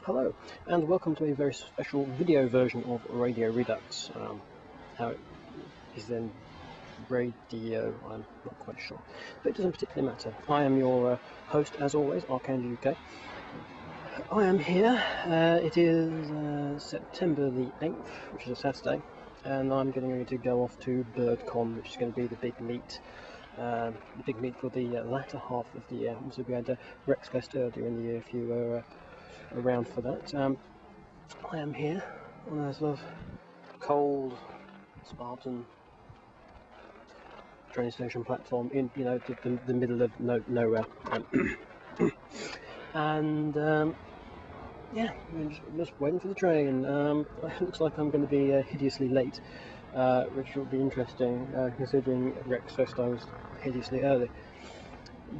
Hello, and welcome to a very special video version of Radio Redux. How it is then radio, I'm not quite sure, but it doesn't particularly matter. I am your host, as always, Archangel UK. I am here. It is September the 8th, which is a Saturday, and I'm getting ready to go off to BirdCon, which is going to be the big meet. The big meet for the latter half of the year. Also, we had Rexfest earlier in the year, if you were around for that. I am here on a sort of cold, Spartan train station platform in, the middle of nowhere. And yeah, we're just waiting for the train. It looks like I'm going to be hideously late, which will be interesting considering Rexfest I was hideously early.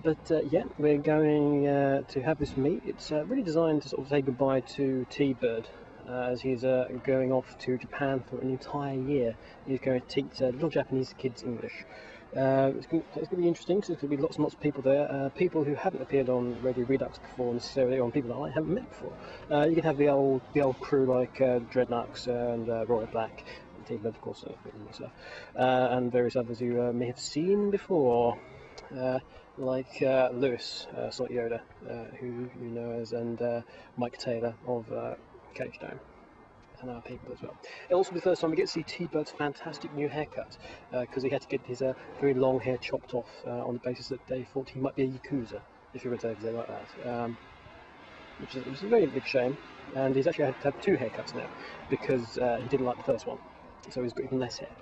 But yeah, we're going to have this meet. It's really designed to sort of say goodbye to T-Bird, as he's going off to Japan for an entire year. He's going to teach little Japanese kids English. It's going to be interesting because there's going to be lots and lots of people there, people who haven't appeared on Radio Redux before necessarily, or people that I haven't met before. You can have the old crew like Dreadnoughts and Royal Black, T-Bird of course, and various others you may have seen before. Like Lewis, Sonic Yoda, who you know as, and Mike Taylor of Cage Dome, and other people as well. It'll also be the first time we get to see T-Bird's fantastic new haircut, because he had to get his very long hair chopped off on the basis that they thought he might be a Yakuza, if you were to say like that, which is a very big shame, and he's actually had to have two haircuts now, because he didn't like the first one, so he's got even less hair.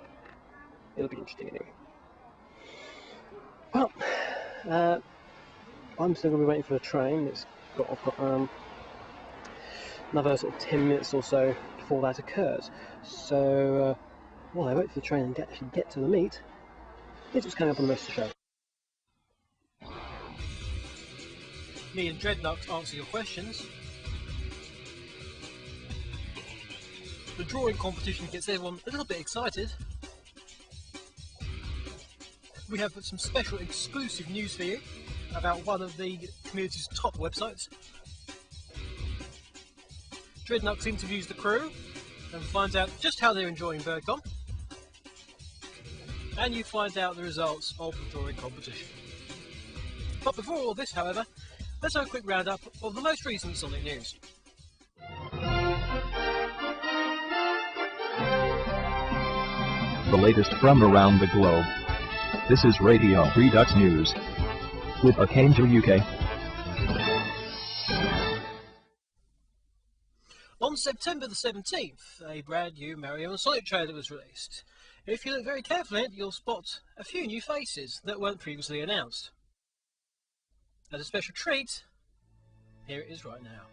It'll be interesting anyway. Well, I'm still going to be waiting for the train. I've got another sort of 10 minutes or so before that occurs. So, while I wait for the train and actually get to the meet, here's what's coming up on the rest of the show. Me and Dreadnought answer your questions. The drawing competition gets everyone a little bit excited. We have some special exclusive news for you about one of the community's top websites. Dreadnought interviews the crew and finds out just how they're enjoying BirdCon. And you find out the results of the drawing competition. But before all this, however, let's have a quick roundup of the most recent Sonic news. The latest from around the globe. This is Radio Redux News with Archangel UK. On September the 17th, a brand new Mario and Sonic trailer was released. If you look very carefully, you'll spot a few new faces that weren't previously announced. As a special treat, here it is right now.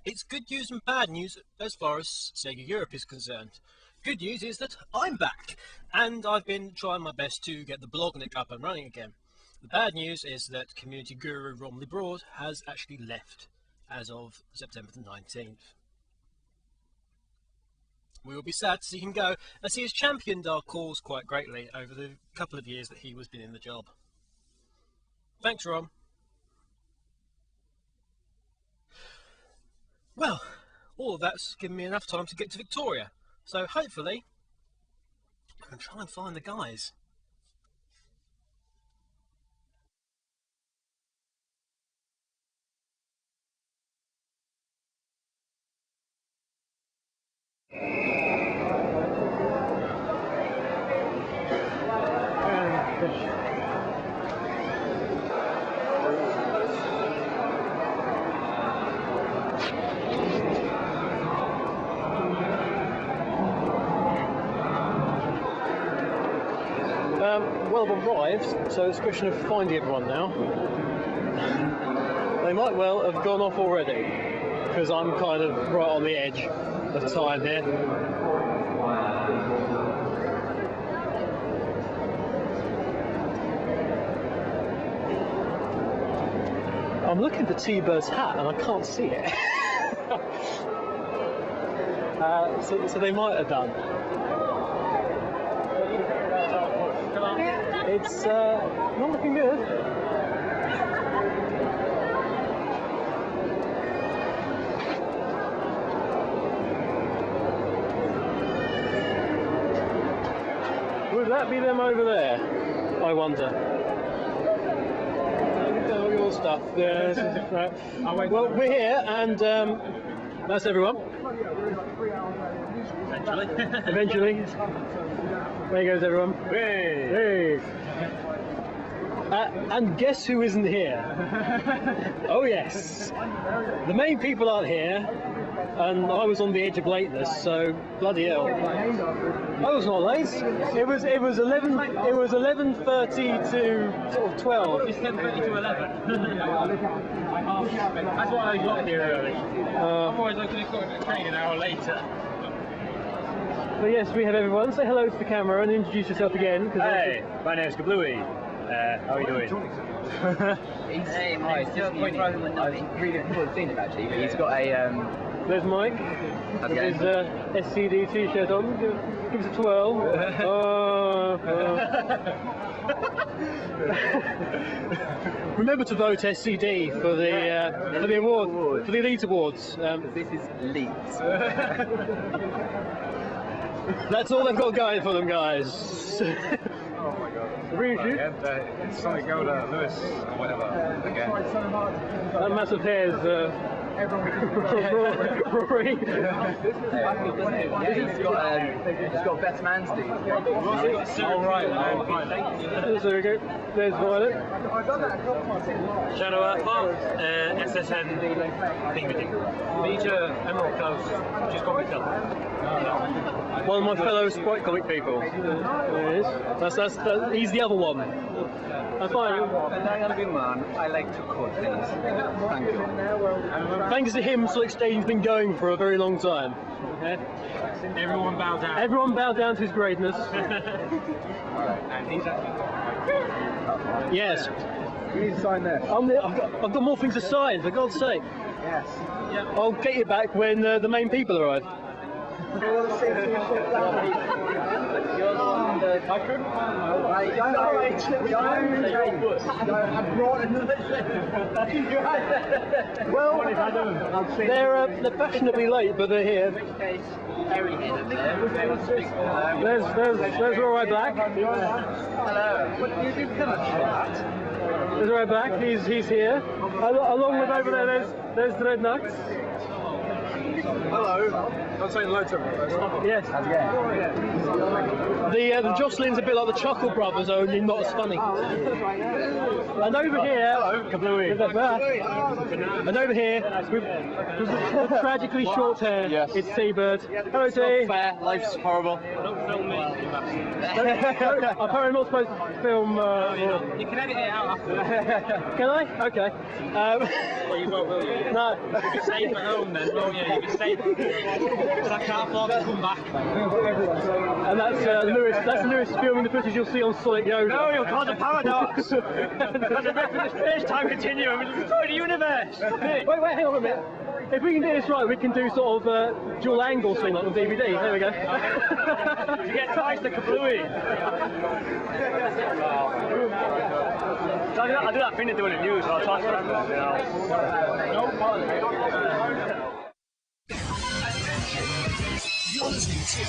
It's good news and bad news as far as Sega Europe is concerned. Good news is that I'm back, and I've been trying my best to get the blog up and running again. The bad news is that community guru Romley Broad has actually left as of September the 19th. We will be sad to see him go, as he has championed our cause quite greatly over the couple of years that he has been in the job. Thanks, Rom. Well, all of that's given me enough time to get to Victoria, so hopefully I can try and find the guys. Well, I've arrived, so it's a question of finding everyone now. They might well have gone off already, because I'm kind of right on the edge of time here. I'm looking for T-Bird's hat and I can't see it. So they might have done. It's not looking good. Would that be them over there? I wonder. All your stuff. There's, right. Well, we're here, and that's everyone. Eventually. There goes everyone. Hey! And guess who isn't here? Oh yes! The main people aren't here, and I was on the edge of lateness, so bloody hell. I was not late. It was 11. It was 11:30 to sort of 12. It's 10:30 to 11. That's why I got here early. Otherwise I could have got a train an hour later. But yes, we have everyone. Say hello to the camera and introduce yourself again. Hey, my name's Kablooey. How are you doing? Hey, hi. Just really cool seen him actually. But he's got a There's Mike with his SCD t-shirt on. Give us a 12. Remember to vote SCD for the award, for the Elite Awards. this is elite. That's all they've got going for them, guys. Oh my god. Really? It's Sonic Golda, Lewis, or whatever, again. That massive hair's Rory. He's got best man Steve. All right, man. There we go. There's Violet. Shadow Alpha, SSN, Major Emerald Close, just comic One of my fellow Sprite comic people. There he is. That's he's the other one. That's fine. I like to cut things. Thank you. Thanks to him, Solid Station's been going for a very long time. Okay? Everyone bow down. Everyone bow down to his greatness. And he's actually... Yes. You need to sign there. I've got more things to sign, for God's sake. Yes. I'll get you back when the main people arrive. I couldn't Well, they're fashionably late, but they're here. There's Rory Black. There's Rory Black. He's here. Along with over there, there's the Red Nuts. Hello. I'm saying hello to everyone. Yes. How's it going? The Jocelyn's a bit like the Chuckle Brothers, only not as funny. And over here, and over here, with tragically short hair, it's T-Bird. Hello, T. Fair, life's horrible. Don't film me. Apparently I'm not supposed to film. You can edit it out after. Can I? Okay. Well, you won't, will you? No. You'll be safe at home then, won't you? You'll be safe. Because I can't afford to come back. And that's Lewis. That's Lewis filming the footage you'll see on Sonic Yoda. No, you'll cause a paradox. That's a bit of space-time continuum. It'll destroy the universe. Wait, hang on a minute. If we can do this right, we can do sort of dual angle thing like on DVD. There we go. You get twice the kablooey. I do that thing they do in the news. So I try to remember, you know. No problem. You're listening to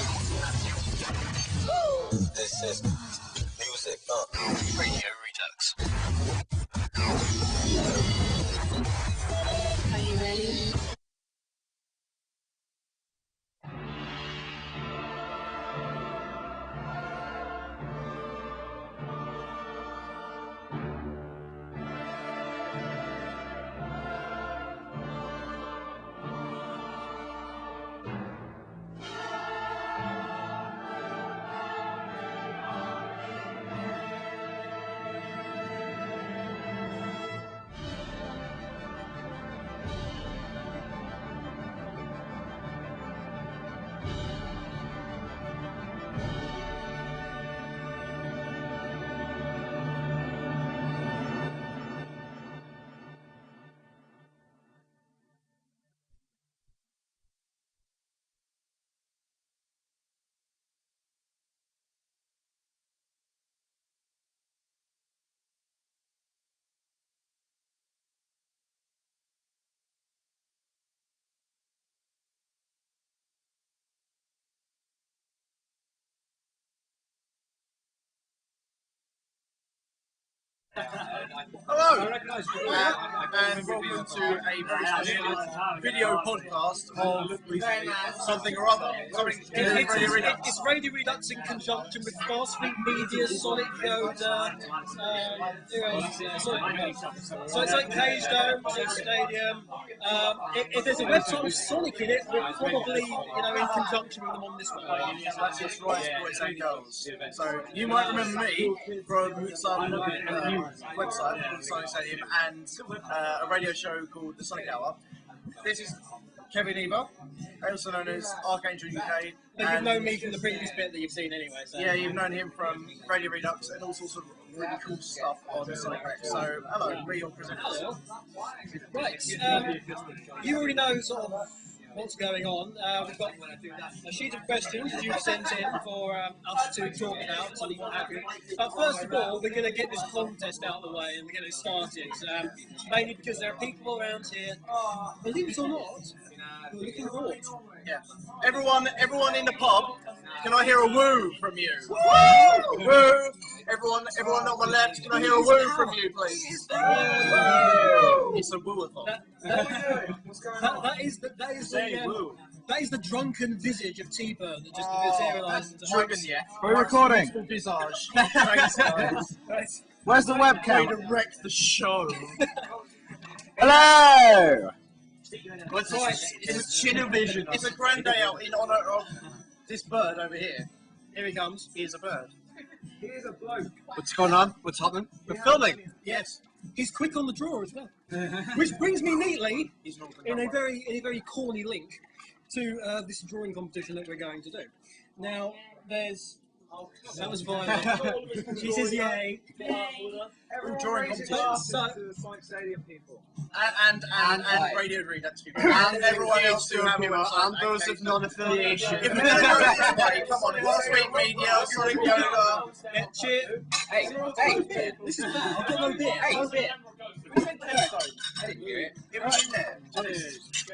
This is Music Radio Redux. Are you ready? Hello, and welcome to a very special video podcast of something or other. It's Radio Redux in conjunction with Fast Fleet Media, Sonic Yoda, so it's like Cage Dome, Sonic Stadium. If there's a website with Sonic in it, we're probably in conjunction with them on this one. That's just right, boys and girls. So you might remember me from some website called Sonic Stadium and a radio show called The Sonic Hour. This is Kevin Eva, also known as Archangel UK. But you've known me from the previous bit that you've seen anyway. So. Yeah, you've known him from Radio Redux and all sorts of really cool stuff on Sonic Rex. So, hello, we're your presenters. Right, you already know sort of what's going on. We've got a sheet of questions that you've sent in for us to talk about, something what have you. But first of all, we're going to get this contest out of the way and we're going to start it. Mainly because there are people around here, believe it or not, who are looking bored. Yeah. Everyone in the pub, can I hear a woo from you? Woo! Woo! Everyone on my left, can I hear a woo from you, please? Woo! It's a woo-a-thon. That is the drunken visage of T-Bird that just materialised into Drunken, yeah. We're recording. Visage. Where's the Way webcam? to wreck the show. Hello! It's Chinavision. It's a grand day out in honour of this bird over here. Here he comes. Here's a bird. What's going on? What's happening? We're filming. Yes. He's quick on the draw as well. Which brings me neatly He's not in a very corny link to this drawing competition that we're going to do. Now, that was violent. She says yay. drawing competition. Sonic Stadium people. And Radio Redux people. And everyone else who have your and those of non-affiliation. If we're going to go to everybody, come on, Fast Fleet Media, Sonic Yoga. Yeah, cheer. Hey! This is bad. I've got no beer. Hey! It was in there.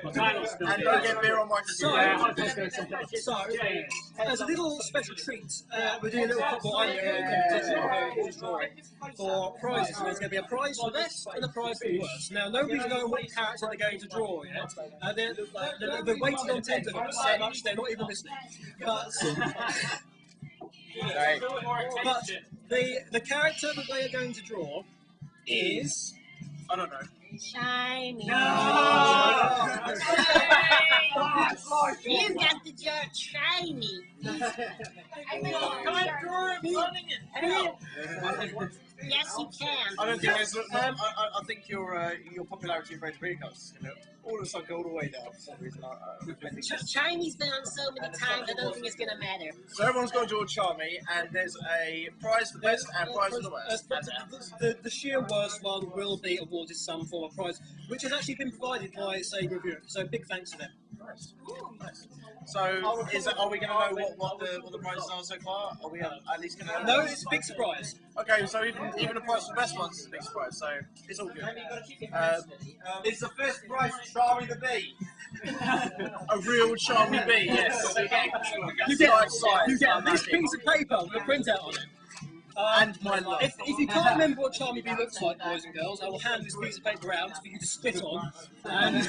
And don't get beer on my So, as a little special treat, we're doing a little football competition for prizes. So there's going to be a prize for best and a prize for worst. Now, nobody's knowing what character they're going to draw yet. They're waiting on tenterhooks so much they're not even listening. But the character that they are going to draw is... I don't know. Shiny. No! You got the jerk shiny. Yes, you can. I don't think there's. I think your popularity of Red Recos is going to all of a sudden go all the way down for some reason. Shiny's been on so many times, I don't think it's going to matter. So everyone's got to draw Charmy, and there's a prize for the best and a prize for the worst. The sheer worst one will be awarded some form of prize, which has actually been provided by Sega Review. So big thanks to them. Nice. So, are we going to know what the prizes are so far? Are we at least going to know? No, it's a big surprise. Okay, so even the prize for the best ones is a big surprise, so it's all good. It's the first prize, Charmy the Bee. A real Charmy Bee, yes. You get this piece of paper with a printout on it. And my love. If you can't remember what Charmy Bee looks like, boys and girls, I will hand this piece of paper out for you to spit on and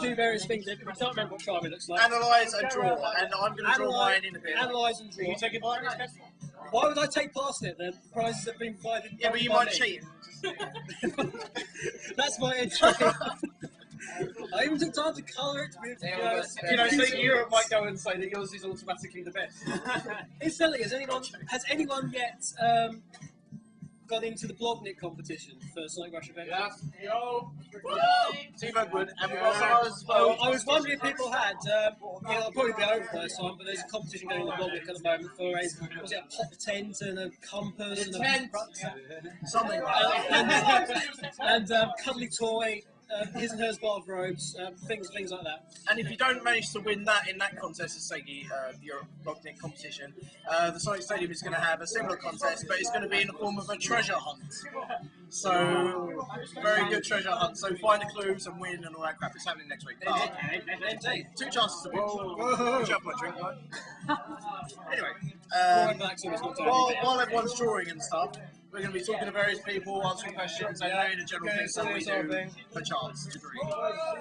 do various things. If you can't remember what Charmy looks like, analyse and draw, and I'm going to draw mine in a bit. Analyse and draw. Are you taking part in this? Why would I take part in it then? The prizes have been provided. Yeah, but you might cheat. That's my entry. I even took time to colour it. So Europe might go and say that yours is automatically the best. Incidentally, has anyone yet got into the Blognik competition for Sonic Rush Event? Yes. Yo. Team Edward, and we've got some others as well. I was wondering if people had. It'll probably be over by this time, but there's a competition going on the Blognik at the moment for a pop tent and a compass and a something and cuddly toy. His and hers bathrobes, things like that. And if you don't manage to win that in that contest, the Sega Europe Blognik competition, the Sonic Stadium is going to have a similar contest, but it's going to be in the form of a treasure hunt. So, very good treasure hunt. So find the clues and win and all that crap. It's happening next week. Indeed. 2 chances to win. Watch out for my drink, right? Anyway, while everyone's drawing and stuff, we're going to be talking to various people, answering questions, and doing the general things that we do for chance to agree.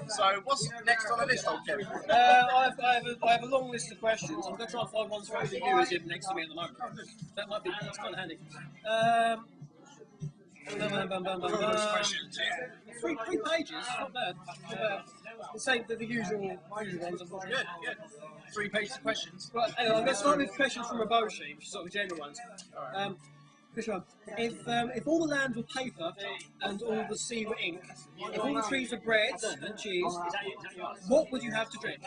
So, what's next on the list, old Kevin? I have a long list of questions. I'm going to try and find ones for the viewers here next to me at the moment. That might be kind of handy. Three pages, not bad. The same, the usual ones, unfortunately. Good. 3 pages of questions. Right, anyway, I'm going to start with questions from Raboshi, which is sort of general ones. If all the land were paper and all the sea were ink, if all the trees were bread and cheese, what would you have to drink?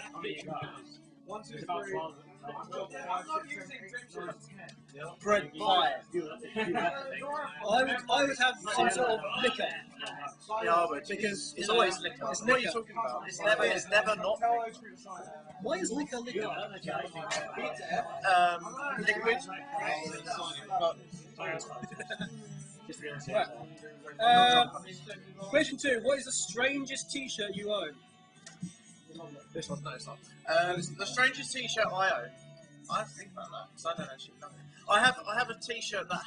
Bread pie. I would have some sort of liquor. Yeah, but because it's always liquor. What are you talking about? It's never not. Why is liquor liquor? Liquid. Right. Question 2. What is the strangest T-shirt you own? This one, no, it's not. The strangest T-shirt I own. I have to think about that because I don't actually know. I have a T-shirt that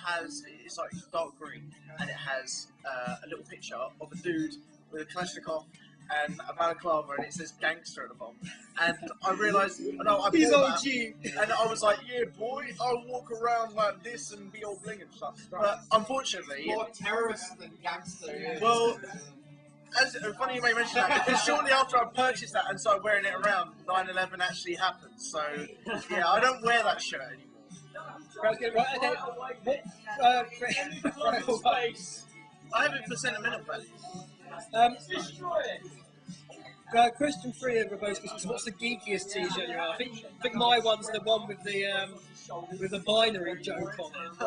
it's like dark green and it has a little picture of a dude with a Kalashnikov and a balaclava and it says gangster at the bottom. And I realised, I bought that, and I was like, yeah, boy, I'll walk around like this and be all bling and stuff. But unfortunately, more terrorist than gangster. Yeah. Well. Funny you may mention that, because shortly after I purchased that and started wearing it around, 9/11 actually happened. So, yeah, I don't wear that shirt anymore. I have it for sentimental value. Question 3 of Robo's questions. What's the geekiest T-shirt you have? I think my one's the one with the binary joke on it.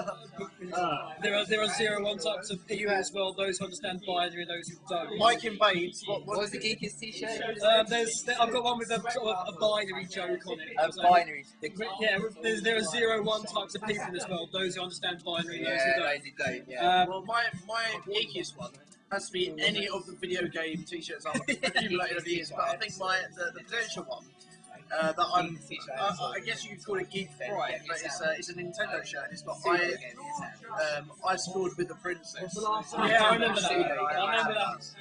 There are 0-1 types of people as well. Those who understand binary, and those who don't. Mike in Bates. What was the geekiest T-shirt? I've got one with a sort of a binary joke on it. A binary. Yeah, there are 0-1 types of people as well. Those who understand binary, and those who don't. Yeah. Well, my geekiest one has to be any of the video game T-shirts I've accumulated over the years. But I think the potential one that I guess you could call it Geek Pride, but it's a Nintendo shirt. And it's got I scored with the princess. Yeah, I remember that. I remember that.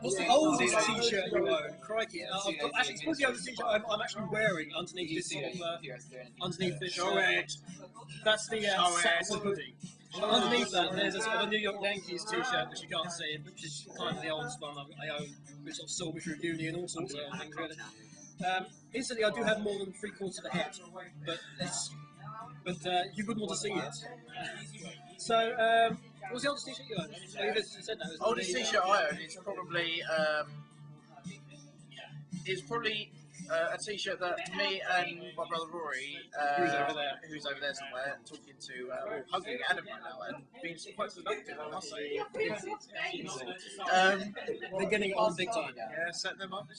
What's the oldest T-shirt you own? Crikey! Actually, it's probably the oldest T-shirt I'm actually wearing underneath this sort of underneath this. That's the Saxon hoodie. Underneath that, there's a sort of a New York Yankees T-shirt which you can't see, which is kind of the oldest one I own, which sort of saw me through uni and all sorts of things really. Instantly, I do have more than 3/4 of a head, but you wouldn't want to see it. So, what's the oldest T-shirt you own? Oh, you said that. Oldest T-shirt I own is probably a T-shirt that me and my brother Rory, who's over there somewhere, talking to, hugging Adam right now, and being quite productive, I must say. They're getting on big time. Yeah, set them up.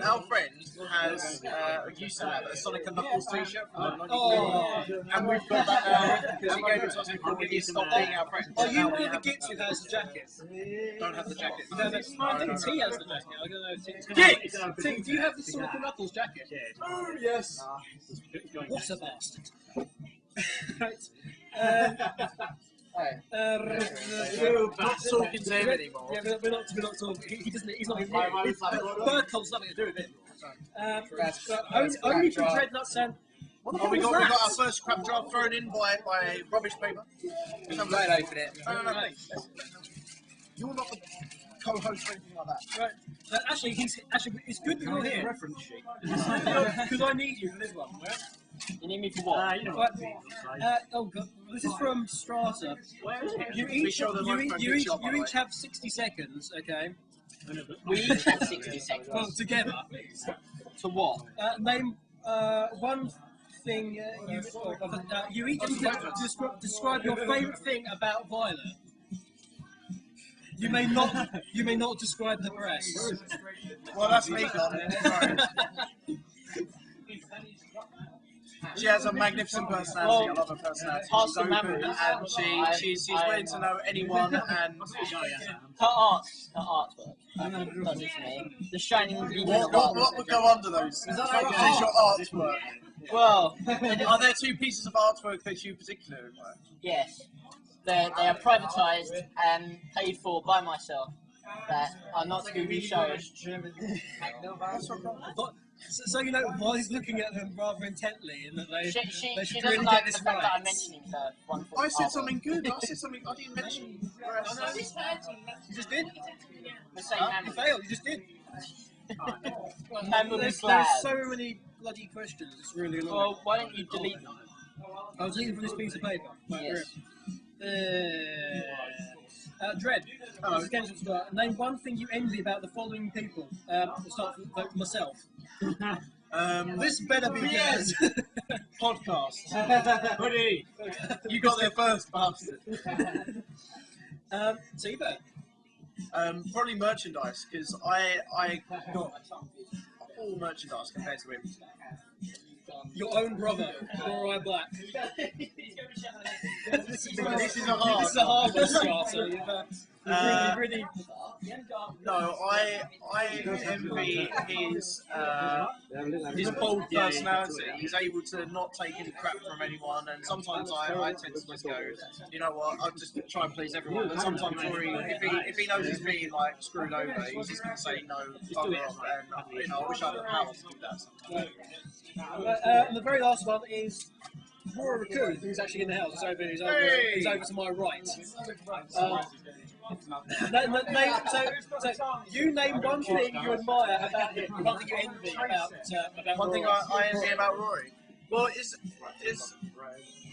Our friend used to have a Sonic and Knuckles T-shirt, and we've got that now because he gave it to us before we stopped being our friends. Are you one of the gits who has the jacket? Don't have the jacket. I think T has the jacket. I don't know. T, do you have the Sonic and Knuckles jacket? Oh, yes. What a bastard. Right. Not talking to him anymore. Yeah, we're not talking. He doesn't. He's not even here. Bird Colt's nothing to do with it. Only from Dreadnuts and. We got our first crap draft thrown in by rubbish paper. Don't open it. No. You're not the co-host or anything like that. Right. Actually, it's good that you're here. Reference sheet. Because I need you for this one. Right? You need me for what? Oh god, this is from Strata. You each have 60 seconds, okay? We each have 60 seconds. Well, together. To what? Name one thing you each describe your favourite thing about Violet. You may not describe the breasts. Well, that's me, Glenn. She has a magnificent personality. I love her personality. She's open and she's willing to know anyone. And her artwork does it for me. The shining what would go under those? Is your artwork? Well, are there two pieces of artwork that you particularly admire? Yes. They are privatised and paid for by myself. That are not to be shown. So you know, while he's looking at them rather intently, and that they she should doesn't really like get this the fact right. that I'm mentioning her. I said something good. I said something. I didn't mention. You just did. You failed. You just did. There's so many bloody questions. It's really annoying. Well, why don't you delete them? I'll delete them from this piece of paper. Yes. Dread. Name one thing you envy about the following people. We'll start with myself. This better be good. Podcast. Hoodie. You got there first, bastard. T-Bird. Probably merchandise, because I got all merchandise compared to him. Your own brother, Rory Black. This is a hard one, Strata. Really. No, I envy his bold personality. He's able to not take any crap from anyone, and sometimes I tend to just go, you know what, I'll just try and please everyone. And sometimes Rory, if he knows he's being like screwed over, he's just going to say no, bugger off, and I wish I had the power to do that. The very last one is Rory Raccoon, who's actually in the house. He's over to my right. So you name one thing you admire about him, one thing you envy about one thing I envy about Rory. Well, it's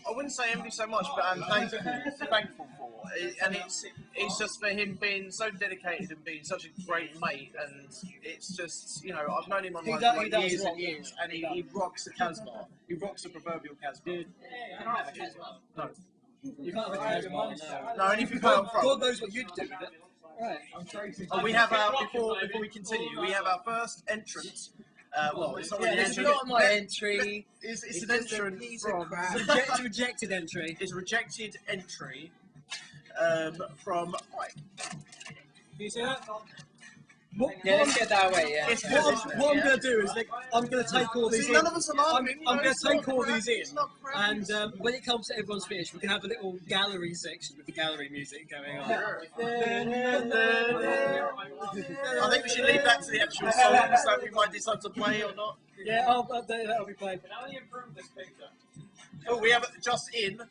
I wouldn't say envy so much, but I'm thankful for. And it's just for him being so dedicated and being such a great mate, and it's just, you know, I've known him online for years and years, and he rocks the Casbah. He rocks the proverbial Casbah. You don't have a Casbah. No. You can't have a Casbah, no. Only if you put up front. God knows what you'd do with it. Right. We have our, before we continue, we have our first entrance Well, it's not Yeah, really an it's entry. not my entry. It's It's an just a entrant piece of from. crap. Rejected entry. It's a rejected entry from. Right. Can you see that? Yeah, let's get that away, yeah. It's What I'm going to do is I'm going to take all these in. None of us are laughing. I'm going to take all these in. It's not crap. And when it comes to everyone's finish, we can have a little gallery section with the gallery music going on. I think we should leave that to the actual song, so we might decide to play or not. Yeah, that'll be played. Oh, we have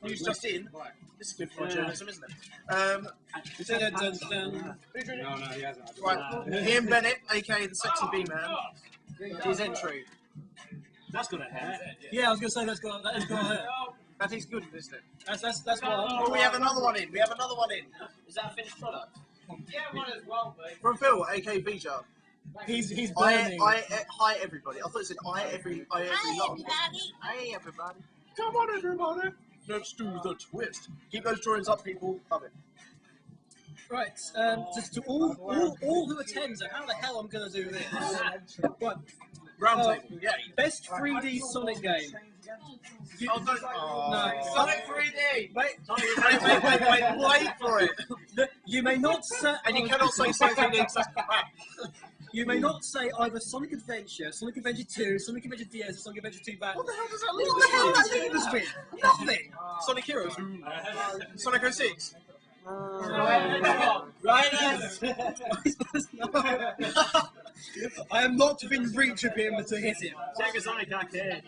news just in. This is good for journalism, isn't it? No, he hasn't. Right, Ian Bennett, aka the Sexy B-Man, his entry. That's got a hair. Yeah, I was going to say that has got a hair. That is good, isn't it? That's what Oh, we have another one in. Is that a finished product? From Phil, aka Bija. He's burning. Hi everybody. I thought it said every lot. everybody. Hey everybody. Come on everybody. Let's do the twist. Keep those drawings up, people. Love it. Right, to all who attend, so how the hell I'm going to do this? Right, Round table. Yeah. best 3D Sonic game. Oh, don't. Oh. No. Sonic 3D. Wait for it. You may not say, And you cannot say Sonic 3D because that's crap. you may not say either Sonic Adventure, Sonic Adventure 2, Sonic Adventure DS, or Sonic Adventure 2 Battle. What the hell does that mean? What the hell does that leave us with? Nothing. Sonic Heroes. Sonic 06. Right, yes. I am not within reach of him to hit him. Check his Sonic arcade.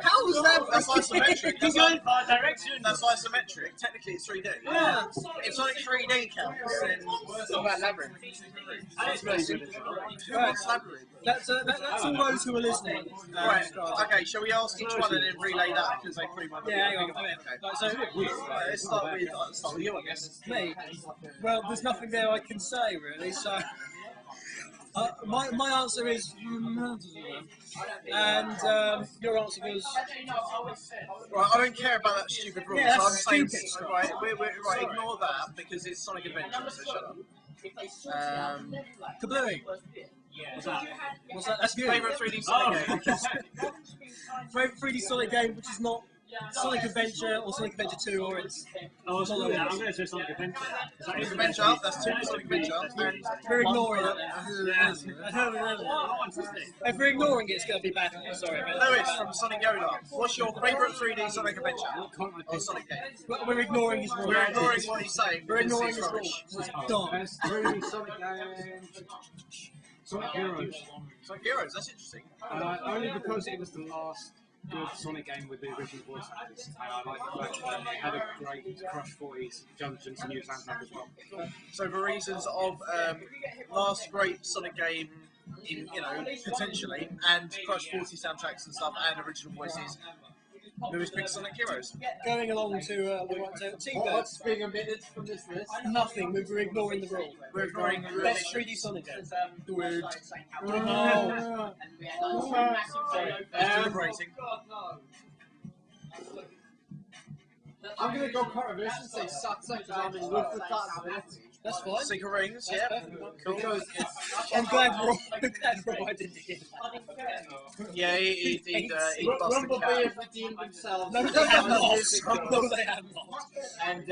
How is that? That's isometric. He's going far direction. That's isometric. Technically, it's 3D. Yeah. If Sonic 3D counts, then What about Labyrinth? That's very good. what's Labyrinth? That's all those who are listening. Right. Okay. Shall we ask each one and then relay that because they pretty much. Yeah, hang on. Okay. So, Right, let's start with you, I guess. me, well, there's nothing there I can say really. So, my answer is, and your answer was. Right, I don't care about that stupid rule. Yeah, so I'm that's saying, stupid. right, right, ignore that because it's Sonic Adventure, so shut up. Kablooey. What's that? That's good. Favourite 3D Sonic game? Favorite 3D Sonic game, which is not Sonic Adventure or Sonic Adventure 2, or it's. Oh, it's not that. I'm going to say Sonic Adventure. Sonic Adventure, that's two Sonic Adventure. And We're ignoring it. If we're ignoring it, it's going to be bad. Sorry, man. Lewis from Sonic Yoda. What's your favourite 3D Sonic Adventure? Or Sonic game? We're ignoring his rules. We're ignoring what he's saying. We're because ignoring he's his rubbish. rules. It's dumb. Best 3D Sonic game. Sonic Heroes. Sonic Heroes, that's interesting. Only because it was the last good Sonic game with the original voice actors. And I like the fact that they had a great Crush 40s Junction to new soundtrack as well. So for reasons of last great Sonic game, potentially, and Crush 40 soundtracks and stuff, and original voices, Lewis picked Sonic Heroes. Going along to the right table. Team What's being omitted from this list? Nothing. We're ignoring the rule. We're ignoring the Best 3D Sonic game. deliberating. I'm going to go controversial and say Satsa because I'm in love with that bit. That's fine. Secret Rings, yeah. Cool. Because I'm glad Rob didn't get it. Yeah, he busted Rumblebee cat. have redeemed themselves. No, they have not. No, they have not. And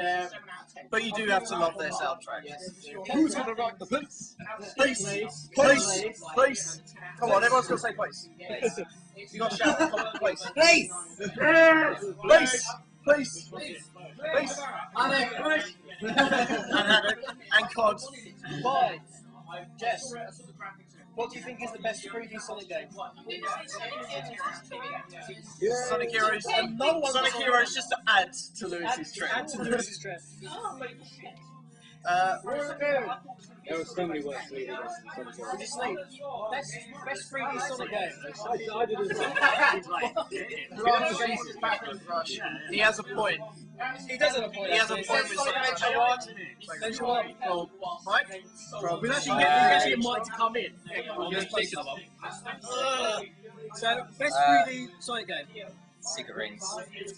But you do have to love their soundtrack. Who's going to write the police? Place! Place! Place! Come on, everyone's got to say place. You got to shout. Come on, place. Place! Place! Place! Place! And COD. Five. Jess, what do you think is the best 3D Sonic game? Sonic Heroes. Sonic Heroes just to add to Lewis's trend. Add to Lewis's trend. There was so many worse 3D games than Sonic Would you sleep? Best 3D Sonic game. I didn't Rush. He has a point. He does have a point. He has a point with Sonic Adventure. Adventure 1. Well, Mike? We'll actually get Mike to come in. So, best 3D Sonic game. Secret Rings.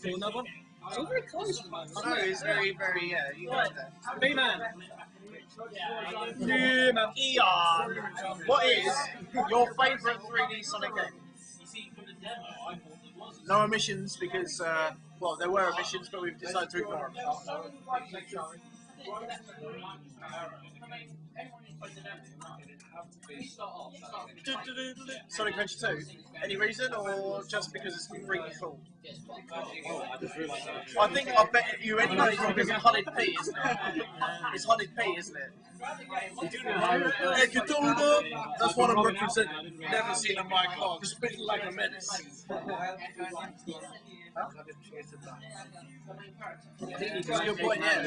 Cool, another one? It's all very close. I know, it's very, very, yeah. You got that. B-Man. What is your favourite 3D Sonic game? No omissions because, well, there were omissions, but we've decided to ignore them. Sonic Adventure 2. Any reason, or just because it's really cool? I bet you anyway because it's Hunted P, isn't it? It's Hunted P, isn't it? That's what I'm representing. Never seen a mic hog spitting like a menace. That's a good point, yeah.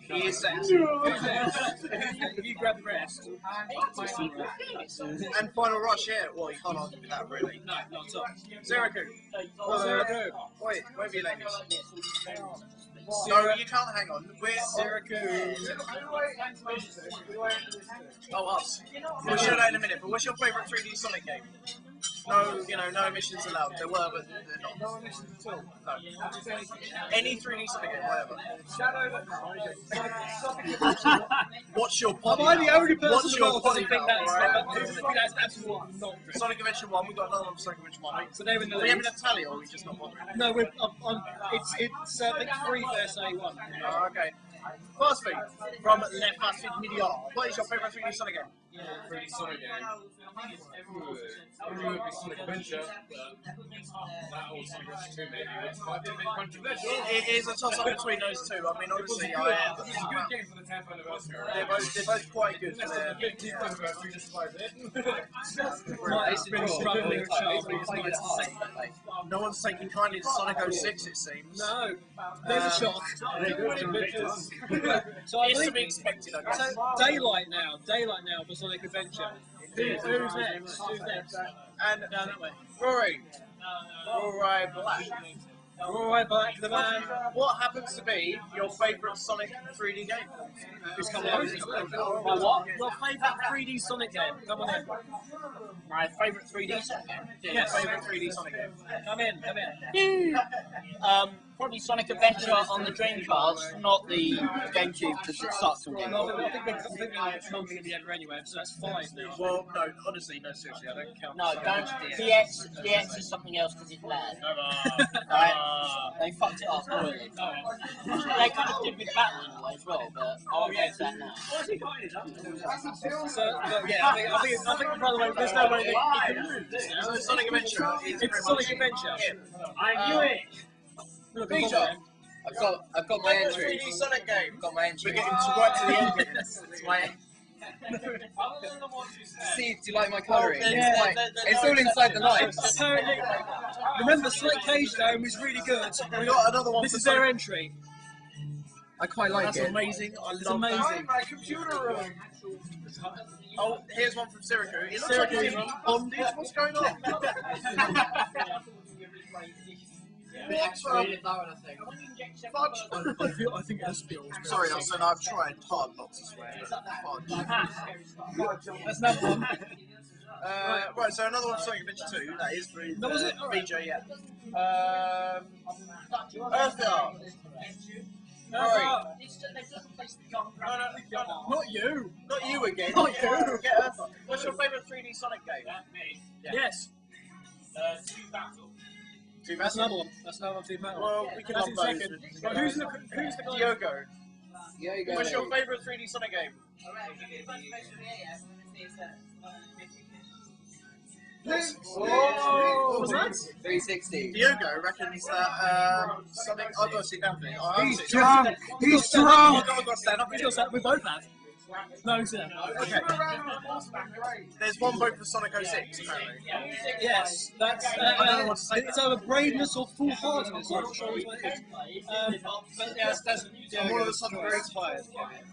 He is sense. You grab the rest. And Final Rush, yeah. Well, you can't argue with that, really. No, not at all. Zeraku. Zeraku. Wait, where have you ladies? No, you can't hang on. We're Zeraku. Oh, us. We'll show that in a minute, but what's your favourite 3D Sonic game? No, no emissions allowed. There were, but they're not. No emissions at all? No. Any 3D Sonic game, whatever. What's your poly? Am I the only person What's your who think that's absolutely not? Sonic Adventure 1, we've got another one for Sonic Adventure 1. So they're in the Are we lead. having a tally, or are we just not bothering? No, we're it's I think 3 versus A1. Oh, okay. First thing, from Le Facile Media, what is your favourite 3D Sonic game? 3D Sonic game. Probably would be Sonic Adventure, but that or Sonic Adventure 2 maybe, which might be a bit controversial. It is a toss-up between those two. I mean, obviously, It's a good game for the 10th anniversary. they're both quite good for their... 15th anniversary just survived it. It's been struggling with No one's taking kindly to Sonic 06, it seems. No, there's a shot. So I It's to think be expected, I guess. so daylight now for Sonic Adventure. Who's next? And Down that way. Rory. Rory Black. Rory Black, the man. What happens to be your favourite Sonic 3D game? Who's coming on? My what? Your favourite 3D Sonic game? Come on in. My favourite 3D Sonic game. Yes, favourite 3D Sonic game. Come in. Probably Sonic Adventure on the Dreamcast, not the GameCube because it starts all game. Well, I think they're coming together anyway, so that's 5 now. Well, no, honestly, no, seriously, I don't count. No, don't. DX is something else because it's bad. They fucked it up royally. They kind of did with Battle in a way as well, but I'll get to that now. So, yeah, I think, by the way, there's no way that you can move this now. So Sonic Adventure is It's Sonic Adventure. I knew it! Peter! I've got my entry. 3D Sonic game. I've got my entry. We're getting right to the end of this. It's my. See, do you like my colouring? Yeah, It's all inside the lines. Apparently, remember Sonic Cage Dome was really good. We got another one. This for is their Sonic. entry. I quite like That's it. amazing. I It's love amazing. My computer room. Oh, here's one from Syracuse. It looks Syracuse. like it's in bondage. What's going on? What's Read that one, I think. fudge? I think that's Bill's. Sorry, Elson, I've tried hard not to swear. Fudge. That's another one. Right, so another one, Sonic Adventure 2. That is for That was it? VJ, yeah. Earthgar. Sorry. No. Not you. Not you again. Not you. Get Earthgar. What's your favourite 3D Sonic game? Yes. That's another one. That's another one. Team Battle. Well, we can That's have in those. second. But who's the guy? Diogo. Yeah, you go. What's your favourite 3D Sonic game? What was that? 360. Diogo reckons that Sonic. I've got to sit down for it. He's drunk. He's drunk. I've got to stand up. He's got that. We both have. No, sir. Okay. There's one vote for Sonic 06, apparently. Yes, that's. I don't know what to say. It's either braveness or foolhardiness. I'm not sure which one it is. But yes, that's. I'm all of a sudden very tired.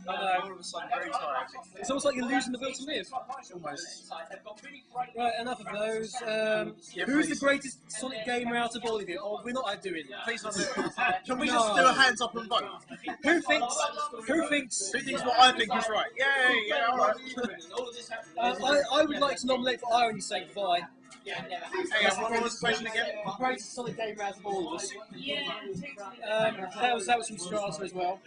I know. All of a sudden very tired. It's almost like you're losing the will to live. Almost. Right, enough of those. Yeah, who's please. the greatest Sonic gamer out of all of you? Oh, we're not doing that. Please don't do it. Can we just do a hands up and vote? Who thinks? Who thinks? Who thinks what I think is right? Yeah, alright. I would like to nominate for irony's sake Vi. Hey, what was the question again? Greatest Sonic game out of all of us. Yeah. That was from Strata as well.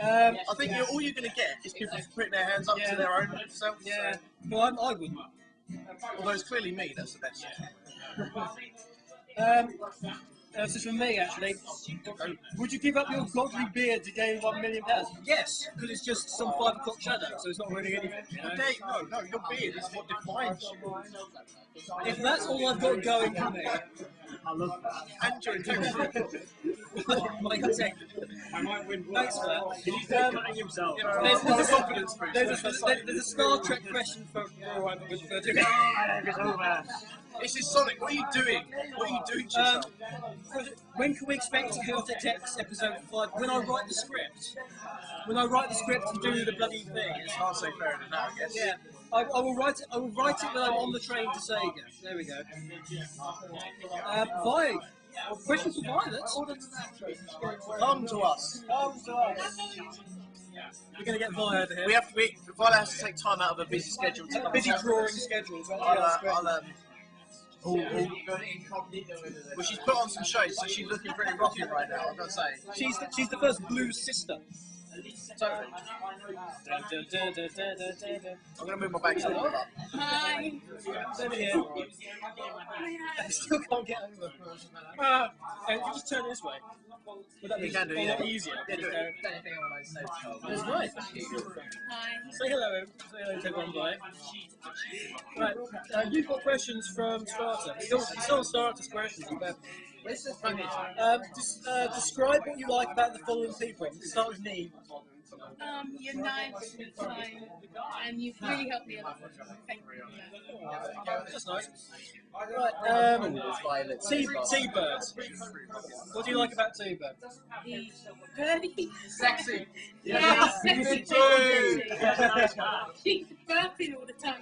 I think all you're going to get is people putting their hands up Yeah. to their own self. Yeah. So. Well, I wouldn't. Although it's clearly me, that's the best. This is from me, actually. Would you give up your godly beard to gain £1 million? Yes, because it's just some 5 o'clock shadow, so it's not really anything. You know? Okay, no, your beard is what defines you. If that's all I've got going for me, I love that. And your integrity. my integrity. I might win. Thanks for that. He's cutting himself. There's a confidence boost. There's a Star Trek question for This is Sonic. What are you doing? What are you doing to yourself? When can we expect Chaotic X episode 5? When I write the script. When I write the script and do the bloody thing. It's hard to say fairer than that, I guess. Yeah. I will write it. I will write it when I'm on the train to Sega. There we go. Vi. Question for Violet. Come to us. Come to us. We're going to get Vi over here. We have to be. Violet has to take time out of a busy schedule to come. Busy drawing schedules. Well, she's put on some shows, so she's looking pretty rocking right now, I've got to say. She's the first blues sister. So, I'm going to move my back to the up. Hi. Over here. I still can't get over. If you just turn this way. Would that be can do, yeah. easier? Yeah, do it. That's right. Hi. Say hello. Say hello to everyone, bye. Right, you've got questions from Strata. Still on Strata's questions. Describe what you like about the following people. Start with me. You're nice and kind, and you've really helped me a lot. Thank you for that. That's nice. Right, T-Bird. What do you like about T-Bird? He's pretty. Sexy. Yeah, sexy too. She's burping all the time.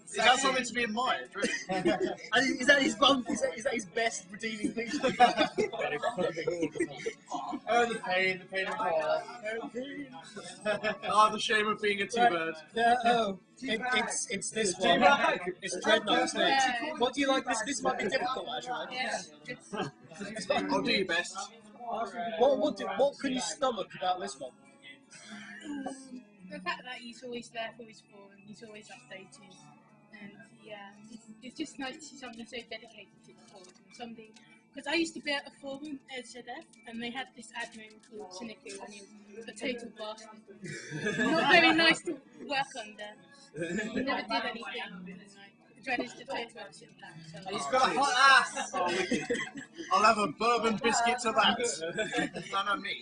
Is that something to be admired? Is that his bump? Is that his best redeeming feature? Oh, the pain of war. Oh, the shame of being a T-Bird. It's this one. It's Dreadnought, isn't it? What do you like? This might be difficult, actually. Yeah. I'll do your best. What can you stomach about this one? The fact that he's always there for his forum, he's always updated, and yeah, it's just nice to see somebody so dedicated to the forum. Somebody, because I used to be at a forum at ZF, and they had this admin called Cynical, and he was a total bastard. Not very nice to work under. He never did anything. Dreaded to total upset that. So. He's got a hot ass! I'll have a bourbon biscuit to that. No, me.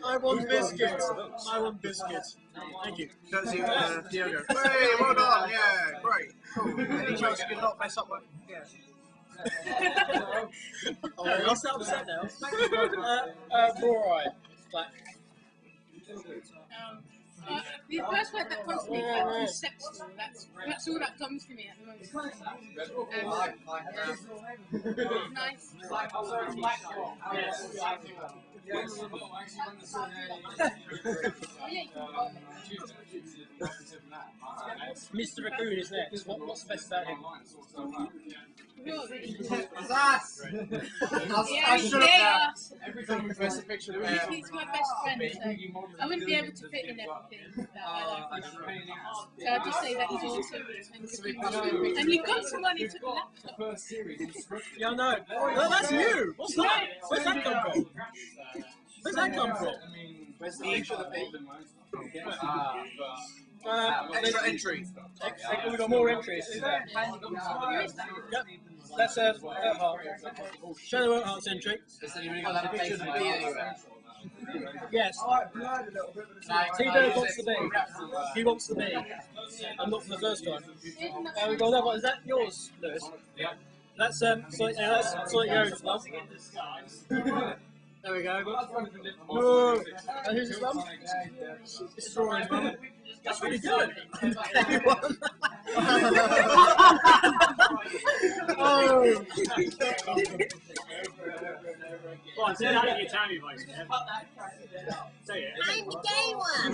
I want biscuits. I want biscuits. Thank you. Courtesy of Diogo. Hey, well done. Yeah, great. Cool. Any chance you can not mess up with? Yeah. I'll start upset now. Borai. Black. The first word that comes to me is sexual. That's all that comes to me at the moment. Nice. Mr. Raccoon is next. What's the best about him? I should have. Every time we post a picture of him. He's my best friend, so I wouldn't be able to fit in everything that I like. So I'll just say that he's awesome. And you've got some money to the laptop. Yeah, I know. No, that's you. What's that? Where's that come from? Where's that come from? Extra entry. We've got more entries. Yep. That's Earthheart. Shadow Earthheart's entry. Yes. T-Bird wants to be. He wants to be. I'm not for the first time. We've got another one. Is that yours, Lewis? Yeah. That's Sonic Arrow's mum. There we go. Whoa. And who's his mum? This is Rory's mum. That's really good. Everyone. Oh. Well, say that in your Tammy voice, man. Say it. I'm the gay one.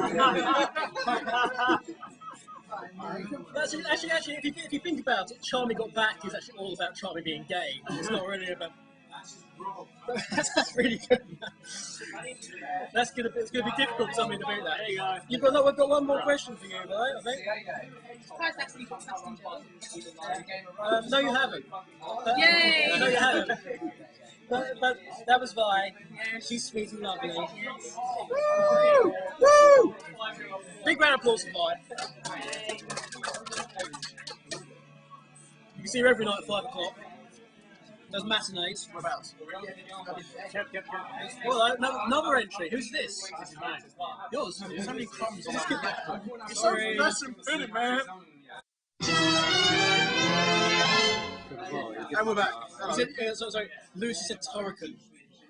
Actually, if you think about it, Charmy Got Back is actually all about Charmy being gay. It's not really about. That's really good. It's gonna be difficult for somebody to beat that. There you go. We've got one more question for you, right? I think. Surprised actually got Justin Jones. No, you haven't. Yay! No, you haven't. But that was Vi. She's sweet and lovely. Woo! Woo! Big round of applause for Vi. You can see her every night at 5 o'clock. Those matinees. Whereabouts? Well, another entry. Who's this? This is mine. Yours. So many crumbs on Just that. get It's so nice and pretty, man. And we're back. Sorry. Lucy said Turrican.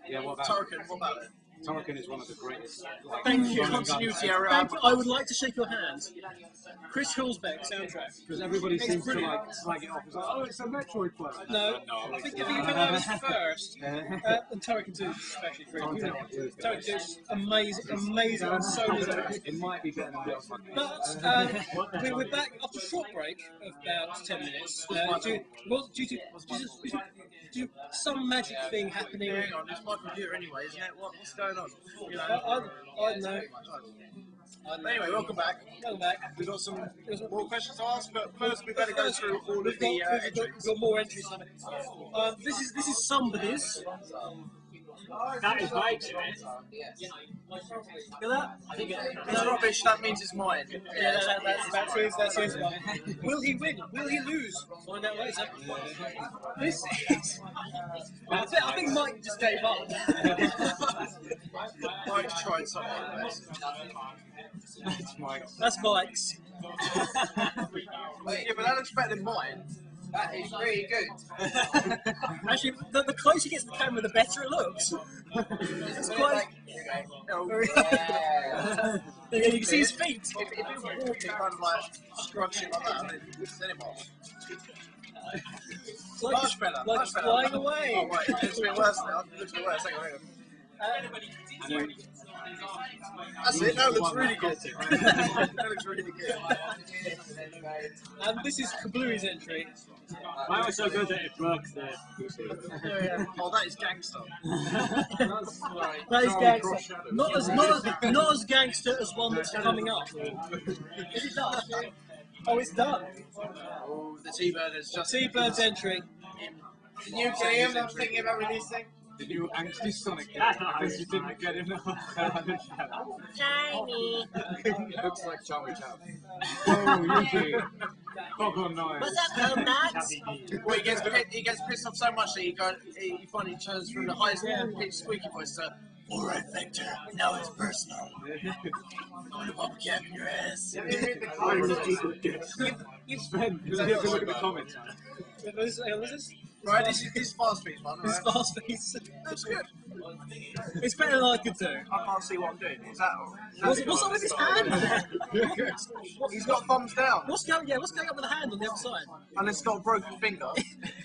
Yeah, what about Turrican, what about it? Turrican is one of the greatest. Thank you. Continuity error. Thank you. I would like to shake your hands. Chris Hulsbeck soundtrack. Because everybody It's seems to brilliant. like slag it off. It's like, oh, it's a Metroid play. No, I think I was first, and Turrican 2 especially. Turrican 2 is amazing on so many levels. It might be better than this one. But we're back after a short break of about 10 minutes. Due to some magic thing happening. Hang on, it's my computer anyway, isn't it? What's going on? You know? I don't know. Anyway, welcome back. Welcome back. We've got some more questions to ask, but first we better go through all of We've the got entries. more entries. This is somebody's. That is right. Look at that. I think It's rubbish, that means it's mine. Yeah, that's his one. Will he win? Will he lose? Find out later. This is. I think Mike just gave up. Mike's tried something else. That's Mike's. That's Mike's. Yeah, but that looks better than mine. That is really good. Actually, the closer he gets to the camera, the better it looks. It's quite. You can see his feet. If it was walking kind of like scrunching like that, then it might. It's like Much better. Like Much better. flying away. Oh, wait, it's a bit worse now. It looks a bit worse. Hang on. That's it. That looks really good. That looks really good. And this is Kablooey's entry. Mine was so good that it broke the. Oh, that is gangster. That is gangster. Not as gangster as one that's coming up. Is it done? Oh, it's done. Oh, the T-Bird is just. T-Bird's entry. The new game I'm thinking about releasing. The new angsty Sonic game. Because you didn't get enough. Shiny. Looks like Charmy Chow. Oh, Yuki. Coco noise. What's up, Max? Well, he gets pissed off so much that he finally turns from the highest pitched squeaky voice to, "Alright, Vector, now it's personal. I'm gonna pop a cap in your ass." You spend. Look at the comments. What is this? Right, this is fast speed one. This Right? fast piece. That's good. It's better than I could do. I can't see what I'm doing. Is that? What's up with his hand? He's got thumbs down, What's going on with the hand on the other side? and it's got a broken finger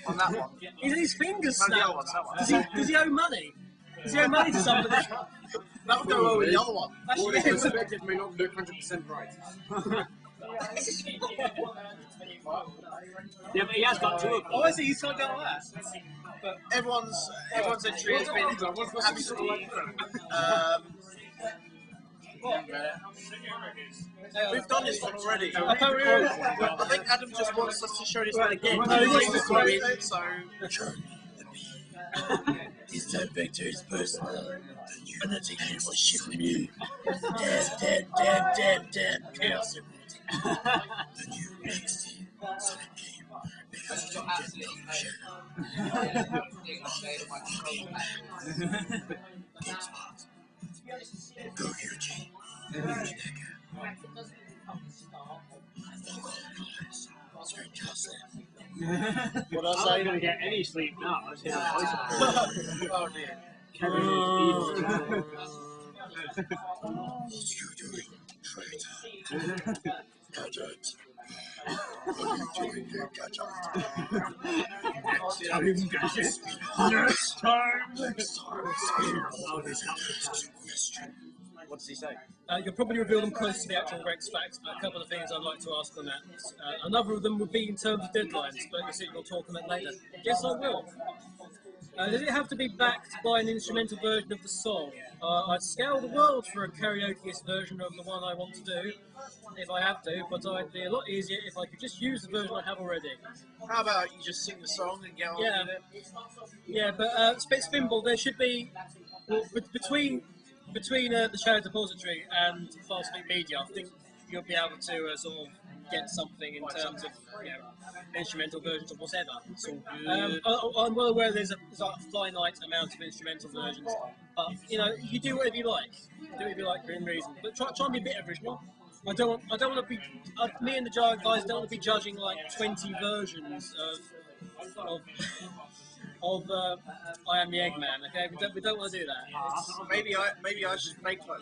on that one. His fingers No, the other snapped. one, that one. Does he owe money? Does he owe money to somebody? That would go well with the other one. Actually, All the perspective may not look 100% right. Yeah, but he has got two of them. Oh, I see. He's not going that. But Everyone's entry has been absolutely. We've done this one already. I can't remember. I think Adam just wants us to show this one again. No, he wants to Sorry, show it. so. This time Vector is personal. I'm not taking any more shit from you. Damn. Chaos. The new NXT Sonic game. Because you don't get no shit. GameSpot. Go Yuji. What else? I'm not going to get any sleep now. I was here Oh dear. Kevin is evil. What you doing, traitor? Gadget. What are you doing here, Gadget? Next time. Next time. Always answer question. What does he say? You'll probably reveal them close to the actual Rex facts, but a couple of things I'd like to ask on that. Another of them would be in terms of deadlines, but you see, we'll talk on that later. Yes, I will. Does it have to be backed by an instrumental version of the song? I'd scale the world for a karaoke version of the one I want to do, if I have to, but it'd be a lot easier if I could just use the version I have already. How about you just sing the song and get on with it? Yeah, but Spinball, there should be, well, between the Shadow Depository and Fast Speak Media, I think you'll be able to sort of get something in terms of instrumental versions of whatever. I'm well aware there's a finite amount of instrumental versions, but you do whatever you like. Do whatever you like within reason, but try and be a bit original. I don't want to be. Me and the Giant guys don't want to be judging like 20 versions of I Am the Eggman. Okay, we don't want to do that. Maybe I should make like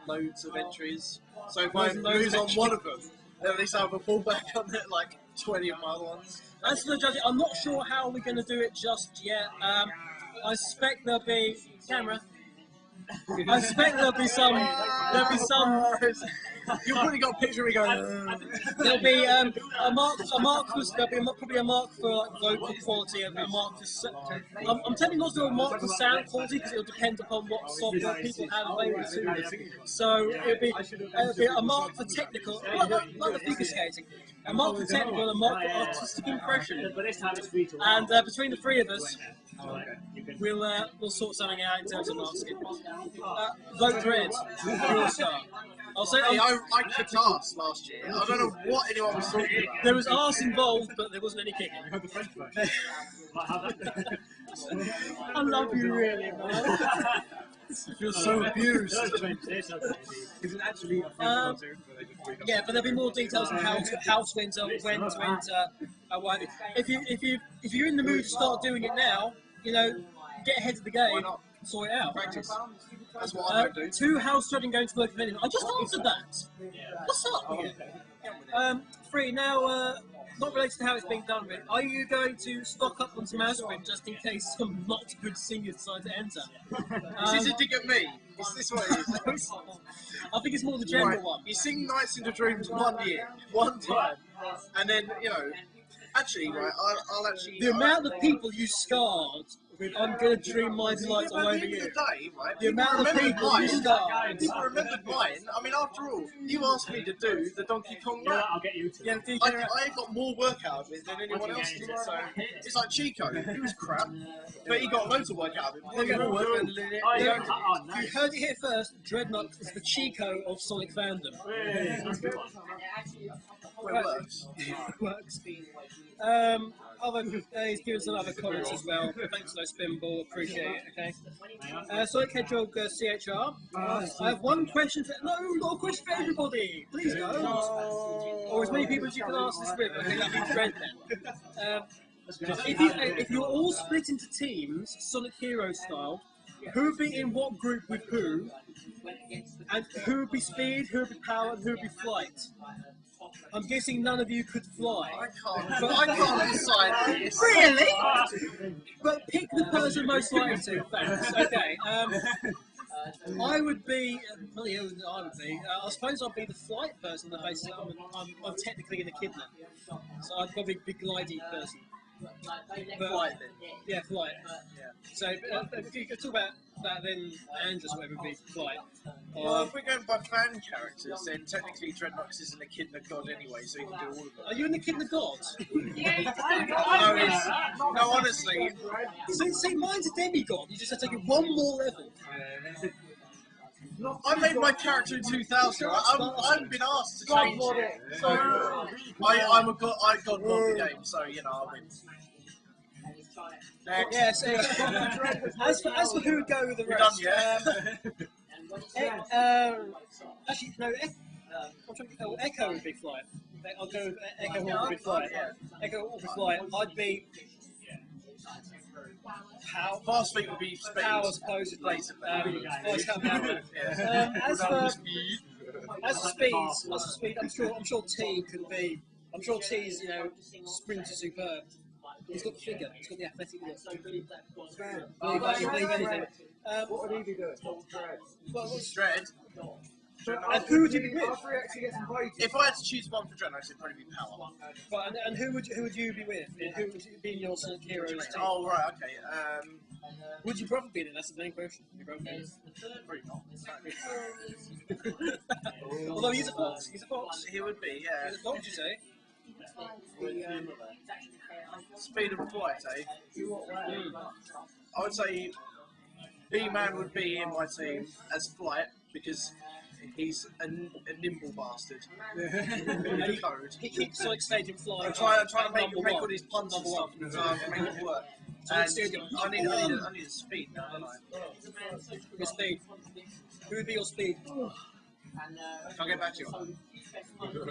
loads of entries. So if I lose on one of them, then at least I have a fallback on it, like 20 of my other ones. As for the judging, I'm not sure how we're going to do it just yet. I suspect there'll be camera. I suspect there'll be some. You've already got a picture of me going. There'll be a mark. There'll be probably a mark for like vocal quality, and a mark for. I'm telling you not to do a mark for sound quality because it'll depend upon what software people have available to them. So it'll be a mark for technical, like the figure skating. A mark for technical, and a mark for artistic impression. And between the three of us, we'll sort something out in terms of masking. Vote Red, Brawl Star. I'll say I kicked ass last year. I don't know what anyone was talking about. There was arse involved, but there wasn't any kicking. I love you, really, man. You're so abused. Yeah, but there'll be more details on how to enter, when to enter, what have you. If you're in the mood to start doing it now, get ahead of the game, sort it out. Practice. That's what I do. 2, how's judging going to work with anything? I just answered that. What's up? 3, now, not related to how it's being done, really. Are you going to stock up on some aspirin just in case some not good singers decide to enter? Is this a dig at me? Is this what it is? I think it's more the general one. You sing Nights into Dreams one year, one time, and then, actually, right, I'll actually... The amount of people you scarred with I'm going to dream my delight all over you. The amount of people you scarred. People remembered mine. I mean, after all, you asked me to do the Donkey Kong rap. I'll get you to. Yeah, I got more work out of it than anyone else did. So it's like Chico. He was crap, but he got loads of work out of it. You heard it here first. Dreadnought is the Chico of Sonic fandom. It works. Works. He's given some other comments as well. Thanks for those Spinball, appreciate it, okay? Sonic Hedgehog CHR. I have one question for... No, not a question for everybody! Please don't! Or as many people as you can ask this with, okay, that'd be dread then. If you're all split into teams, Sonic Hero style, who would be in what group with who? And who would be speed, who would be power, and who would be flight? I'm guessing none of you could fly. I can't decide this. Really? But pick the person most likely to. Thanks. Okay. I would be. I suppose I'd be the flight person. The basis I'm technically an echidna, so I'd probably be glidey person. Flight then. Yeah, flight. So if you could talk about that, then Andrew's whatever would be flight. Well, if we're going by fan characters, then technically Dreadnox is an echidna god anyway, so he can do all of them. Are you an echidna god? No, honestly. See, mine's a demigod. You just have to take it one more level. I made my character in 2000. I haven't been asked to change it. So I'm a god. I god mod the game, so I'll win. Yes. As for who would go with the rest, actually no. Echo would be flight. I'll go with Echo would be flight. Echo would be flight. I'd be. Fast feet would be speed. Power supposedly. As for speed, I'm sure T could be. I'm sure T's sprinter superb. He's got the figure. He's got the athletic look. You believe anything. What would he be doing? Dread. And who would you be with? If I had to choose one for Dread, I'd probably be Power. Right, and who would you be with? Who would be your Sonic Heroes team? Oh, right, okay. Would your brother be in it? That's the main question. Your brother be in it? Although he's a fox. He's a fox. He would be, yeah. What would you say? Speed of flight, eh? I would say B-Man would be in my team as Flight because he's a nimble bastard. He keeps Sonic Stadium flying. I'm trying to make all these puns and stuff and make it work. And I need a speed now, don't I? Your speed. Who would be your speed? I'll get back to you on that.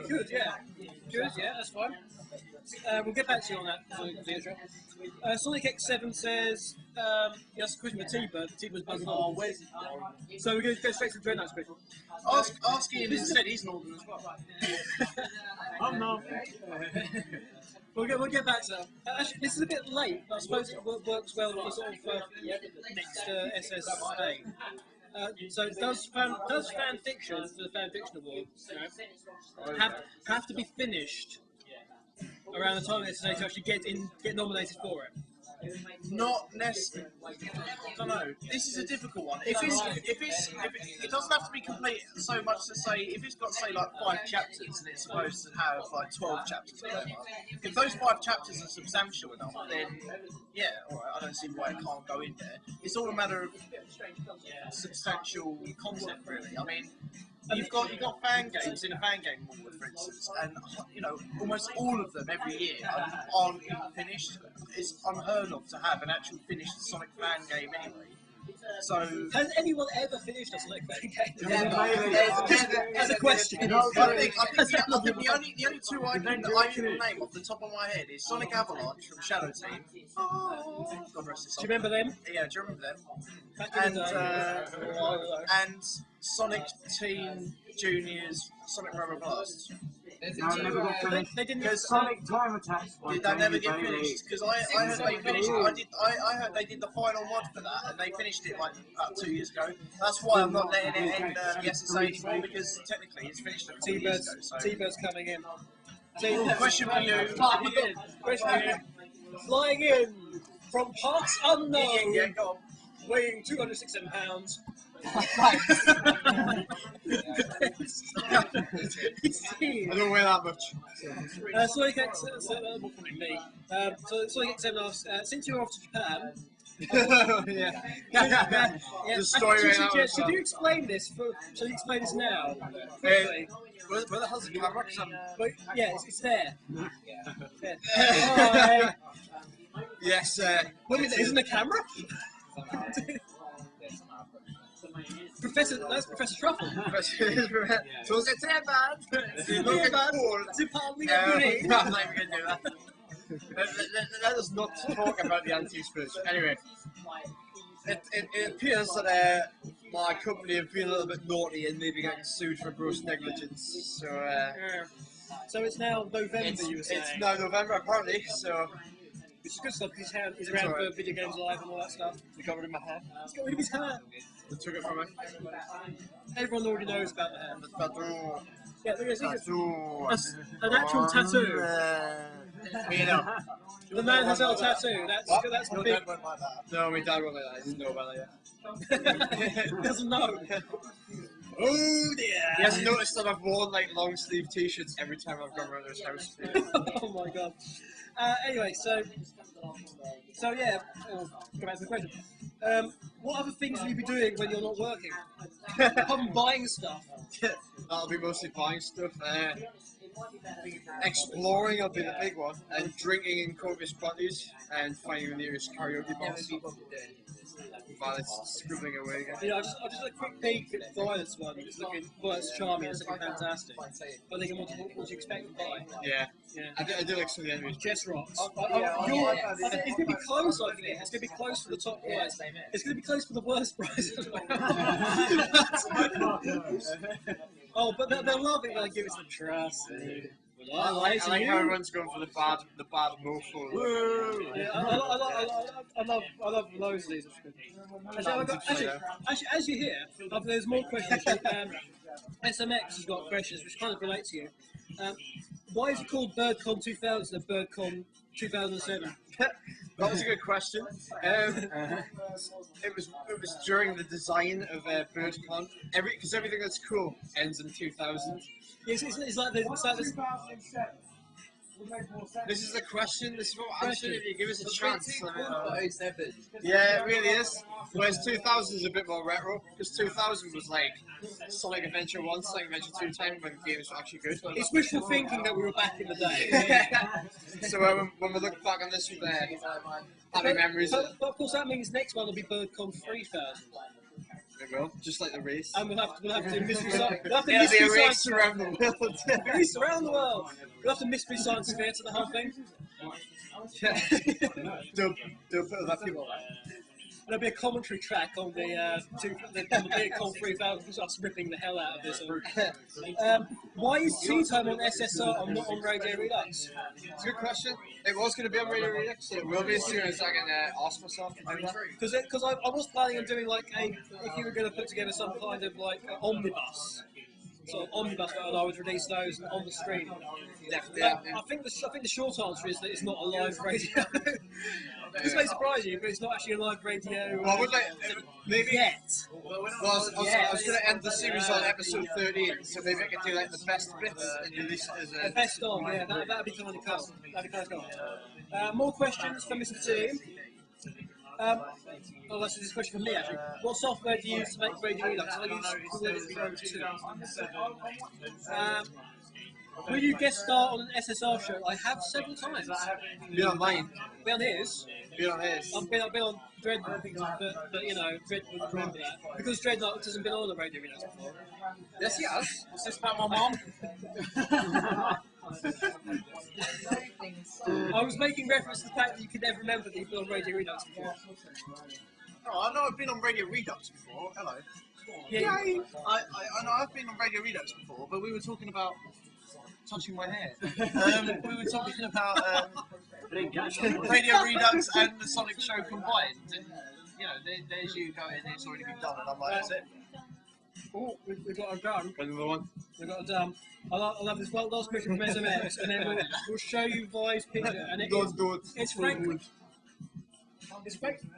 Good, yeah. Good, yeah, that's fine. We'll get back to you on that, Theatre. Sonic X7 says, he asked a question for T-Bird. T-Bird's buzzing on. So we're going to go straight to the Dreadnought's question. Ask him instead, he's Northern as well. I'm not. We'll get back to that. Actually, this is a bit late, but I suppose it works well for sort of next SSA. So does fan fiction for the Fan Fiction Award have to be finished around the time of SSA to actually get nominated for it? Not necessarily. I don't know. This is a difficult one. If it doesn't have to be complete so much to say if it's got say like 5 chapters and it's supposed to have like 12 chapters or whatever. If those 5 chapters are substantial enough, then yeah, all right. I don't see why it can't go in there. It's all a matter of substantial content, really. I mean. You've got fan games in a fan game award, for instance, and almost all of them every year aren't even finished. It's unheard of to have an actual finished Sonic fan game anyway. So has anyone ever finished a Sonic fan game? As a question, I think the only 2 I can name off the top of my head is Sonic Avalanche from Shadow Team. God rest his soul. Do you remember them? Yeah, do you remember them? And Sonic Team Juniors, Sonic Rubber Blast. never got finished. They didn't get Sonic Time Attacks. Did that never get finished? Because I heard they finished. I heard they did the final mod for that, and they finished it like about 2 years ago. That's why I'm not letting it in the SSA anymore, because technically it's finished a couple of years ago. So. T-Bird's coming in. Question for you. Question for you. Flying in from parts unknown, Yeah, go on. weighing 267 pounds. I don't weigh that much. Sonic X, Sonic X7 asks, since you're off to Japan, The story should you explain this? Should you explain this now? Quickly. Where the hell's the camera? Yeah, it's there. Hi. Yes. What is it? Isn't a camera? That's Professor Truffle. So is it there, man? Look at that. I'm not even going to do that. Let us not talk about the anti-spirit. Anyway, it appears that my company have been a little bit naughty and maybe getting sued for gross negligence. So it's now November, you were saying? It's now November, apparently, so... Which is good stuff, because he's around for Video Games Live and all that stuff. He got rid of my hair. He's got rid of his hair. They took it from me. Everyone already knows about the hair. The tattoo. Yeah, there is. Tattoo. An actual tattoo. You know. The man has got a tattoo. That's no, big. Dad went like that. No, my dad went like that. He didn't know about it yet. He doesn't know. Oh dear! He hasn't noticed that I've worn like long sleeve t-shirts every time I've gone around his house. Oh my god. Anyway, so yeah, go back to the question. What other things will you be doing when you're not working? Apart from buying stuff. That'll be mostly buying stuff. Exploring will be the big one, and drinking in copious quantities, and finding the nearest karaoke box. Violet's scribbling away again. Yeah, I just had a quick peek at Violet's one. It's looking, Violet's charming. It's looking fantastic. But thinking, what do you expect to buy? Yeah. I do like some of the enemies. Chess rocks. It's going to be close, I think. It's going to be close for the top prize. It's going to be close for the worst prize as well. Oh, but they'll love it when I give it some trust. I like how everyone's going for the bad mofo. Yeah, I love loads of these. Actually, as you hear, there's more questions. SMX has got questions which kind of relate to you. Why is it called BirdCon 2000 and BirdCon 2007? That was a good question. It was during the design of BirdCon. Because everything that's cool ends in 2000. It's like this. This is the question. This is what I'm answering. If you give us a chance. '07. Yeah, it really is. Whereas 2000 is a bit more retro. Because 2000 was like Sonic Adventure 1, Sonic Adventure 2 time when games were actually good. It's wishful thinking that we were back in the day. So when we look back on this with happy memories. But of course that means next one will be BirdCon 3000. It will, just like the race. And we'll have to do mystery science. We'll have to It'll be mystery a race science around the world. a race around the world. We'll have to mystery science fair to the whole thing. do a bit of that people. There'll be a commentary track on the BirdCon 3000, us ripping the hell out of this. Why is Tea Time on SSR and not on Radio Redux? It's a good question. It was going to be on Radio Redux. It will be as soon as I can ask myself to do that. Because I was planning on doing like if you were going to put together some kind of like omnibus. Sort of omnibus, and I would release those on the stream. Definitely. I think the short answer is that it's not a live radio. This may surprise you, but it's not actually a live radio. Well, I would like maybe yet. Well, I was going to end the series on episode 13, so maybe I could do like the best bits and release it as a best of. Yeah, that'd be kind of cool. That'd be kind of cool. More questions from Mr. Team. This is a question from me actually. What software do you use to make Radio Redux? I use Google Pro 2. Will you guest star on an SSR show? I have several times. Been on mine. Been on his. Been on his. I've been on Dreadnought, but you know, Dread wouldn't remember that. Because Dreadnought hasn't been on a Radio Redux before. Yes, he has. Is this about my mum? I was making reference to the fact that you could never remember that you've been on Radio Redux before. Oh, I know I've been on Radio Redux before. Hello. Yeah. I know I've been on Radio Redux before, but we were talking about touching my hair. We were talking about Radio Redux and the Sonic Show combined, and you know, there's you going, it's already been done, and I'm like, that's it. Oh, we've got a gun. Another one. We've got a I'll have this one last question from SMX, and then we'll show you Vi's picture. And it's frankly. It's frankly.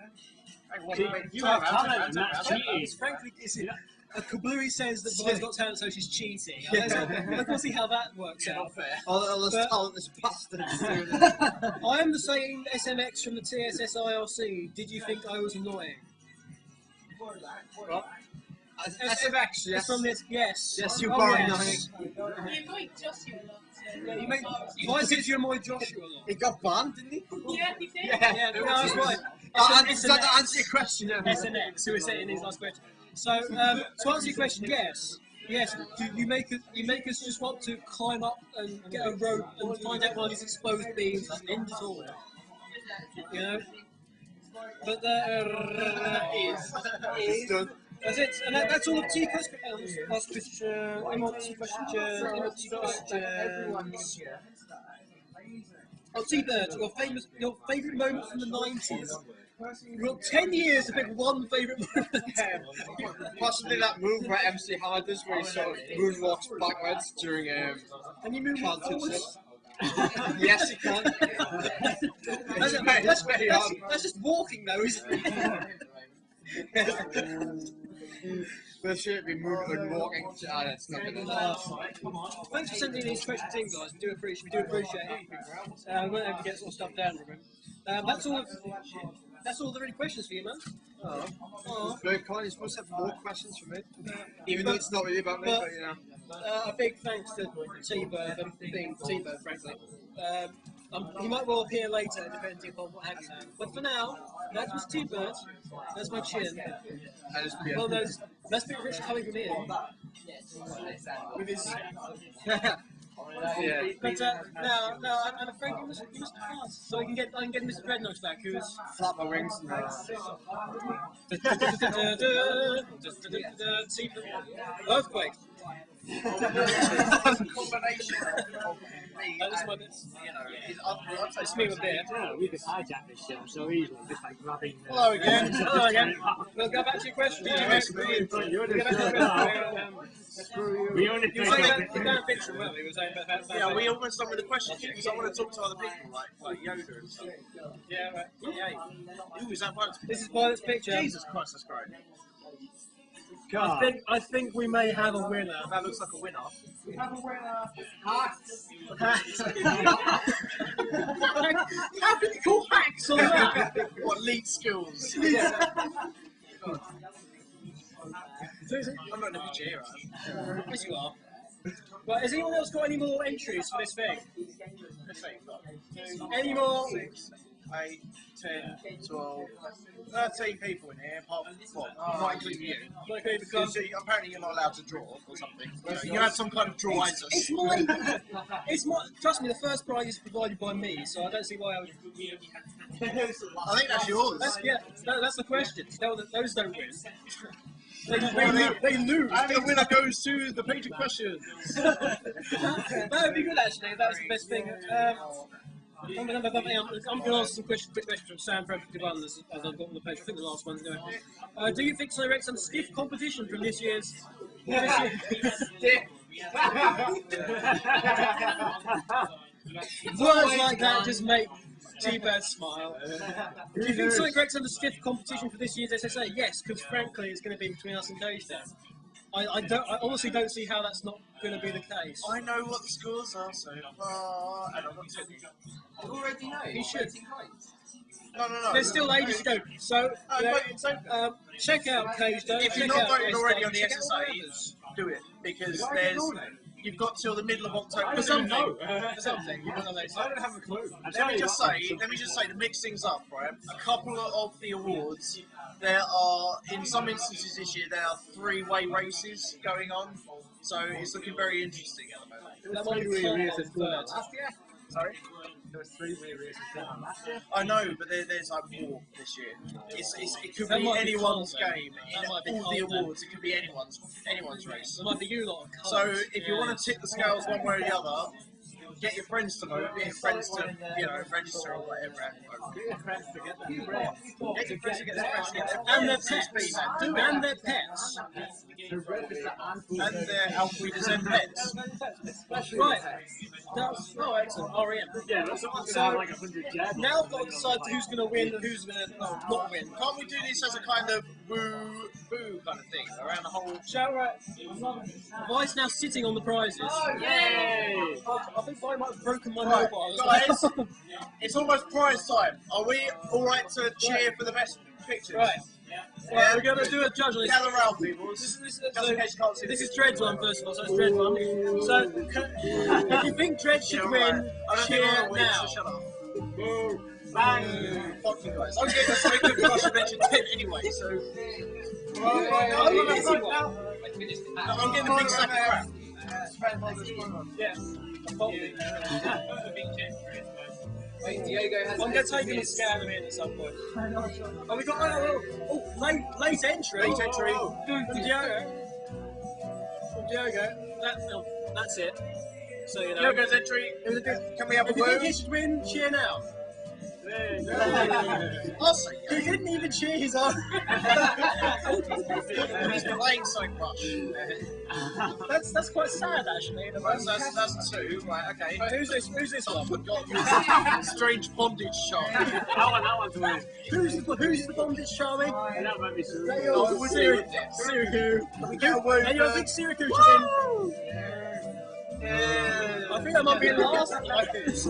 It's frankly. Kablooey says that Vi's got talent, so she's cheating. We'll see how that works out. All those talentless bastards. I am the same SMX from the TSSIRC. Did you think I was annoying? What? SMX, yes. From this, yes. Yes, you are annoying. You annoyed Joshua a lot. Yeah, you make. Why did you annoy Joshua a lot? He got banned, didn't he? Yeah, he did. Yeah, no, that's right. Does that answer your question? SMX, who is saying his last question. So, to answer your question, yes. Yes, you make us just want to climb up and get a rope and find out one of these exposed beams and end it all. You know? But is done. That's it, and that's all of T questions. Last question. Any more T questions? Oh, T-Bird, your favourite moment from the 90s. You've got 10 years to pick one favourite moment. Possibly that move where MC Hammer does, where he sort of moonwalks backwards during Can you moonwalk forwards? Yes, he can. That's just walking though, isn't it? There should be moonwalking. It's not gonna. Thanks for sending these questions in, guys. We do appreciate it. We won't ever get sort of stuff down, remember. That's all the really questions for you, man. It's very kind. You're supposed to have more questions for me, even though it's not really about me. But you know. A big thanks to T-Bird and being T-Bird, frankly. He might well appear later, depending upon what happens. But for now, that was T-Bird. That's my chin. Well, that's bit rich coming from here. With his. Yeah. But no, I'm afraid you must pass. So I can get Mr. Dreadnought back, who's flap my wings. Earthquake. Combination. me. That was and, my bits. you know, I'd say It's me with beer. Yeah, we could hijack this show so easily, just by grabbing. Hello again. Hello again. We'll go back to your question. We only You were saying about the fan fiction, weren't we? We were saying about Yeah, we almost done with the questions because I want to talk to other people like Yoda and stuff. Yeah, right. Yeah. Ooh, is that Pilot's picture? This is Pilot's picture. Jesus Christ, that's great. I think we may have a winner. That looks like a winner. We have a winner. How can you call hacks on that? What, lead skills? I'm not in a picture here, Yes, you are. Right, has anyone else got any more entries for this thing? Any more? 6, 8, 10, 12, 13 people in here, apart from not including you. Okay, Because apparently you're not allowed to draw or something. You have some kind of draw It's my. Trust me, the first prize is provided by me, so I don't see why I would. I think that's yours. That's the question. Those don't win. They lose. And the winner goes to the painted questions. That would be good actually. That was the best thing. I'm going to ask some quick questions from Sam from 51 as I've got on the page. I think the last one's going. Do you think Sonic some stiff competition from this year's? Words like that just make T-Bird smile. Do you think Sonic Rex under stiff competition for this year's SSA? Yes, because frankly it's going to be between us and Dave there. I honestly don't see how that's not going to be the case. I know what the scores are so far, and I'm not telling you. You already know. You should. No. There's still ages to go. So, check out Cage Dome. If you're not voted already on the SSA, do it, because you've got till the middle of October. For something. I don't have a clue. Let me just say, to mix things up, right? A couple of the awards, there are, in some instances this year, there are 3-way races going on, so it's looking very interesting at the moment. That might be third. Sorry? There was 3-way races going on last year. I know, but there's like more this year. It could That be might be anyone's fun, though. game. That In might be all fun, the then. awards, it could be anyone's race. There might be you lot. So if you want to tip the scales one way or the other, get your friends to vote, get your friends to, register or whatever. Get your friends to get them. Get your friends to get their friends to get their And their friends. pets. And their pets. And their Alpha Readers and pets. Right. Excellent. REM. Yeah, that's sound like 100 jabs. Now I've got to decide who's going to win and who's going to not win. Can't we do this as a kind of boo kind of thing around the whole? Shall we? Vi's now sitting on the prizes. Yay! I think Vi might have broken my Right, mobile as well. guys, it's almost prize time. Are we all right to cheer for the best pictures? Right. Yeah. We're going to do a judge on this. Gather round, people. This is Dred's one, first of all, so it's Dred's one. So, if you think Dred should win, cheer now. Shut up. Bang! Fuck you guys. I'm getting something good for Rush Adventure 10 anyway, so. I'm getting a big sack of crap. Yeah. Diego has. I'm going to take him and scan him in at some point. Oh, we got late entry. Late entry. From Diogo. That's it. So you know. Diogo's entry. Can we have a If you think word? he should win, cheer now. I'll say He didn't even cheer his own. He's playing so much. That's quite sad, actually. That's 2. Right, okay. Right, who's this one? Strange bondage shark. That one's weird. Who's the bondage charming? That might be Siri. Siriku. Anyone think Siriku should win? I think I might be last like this.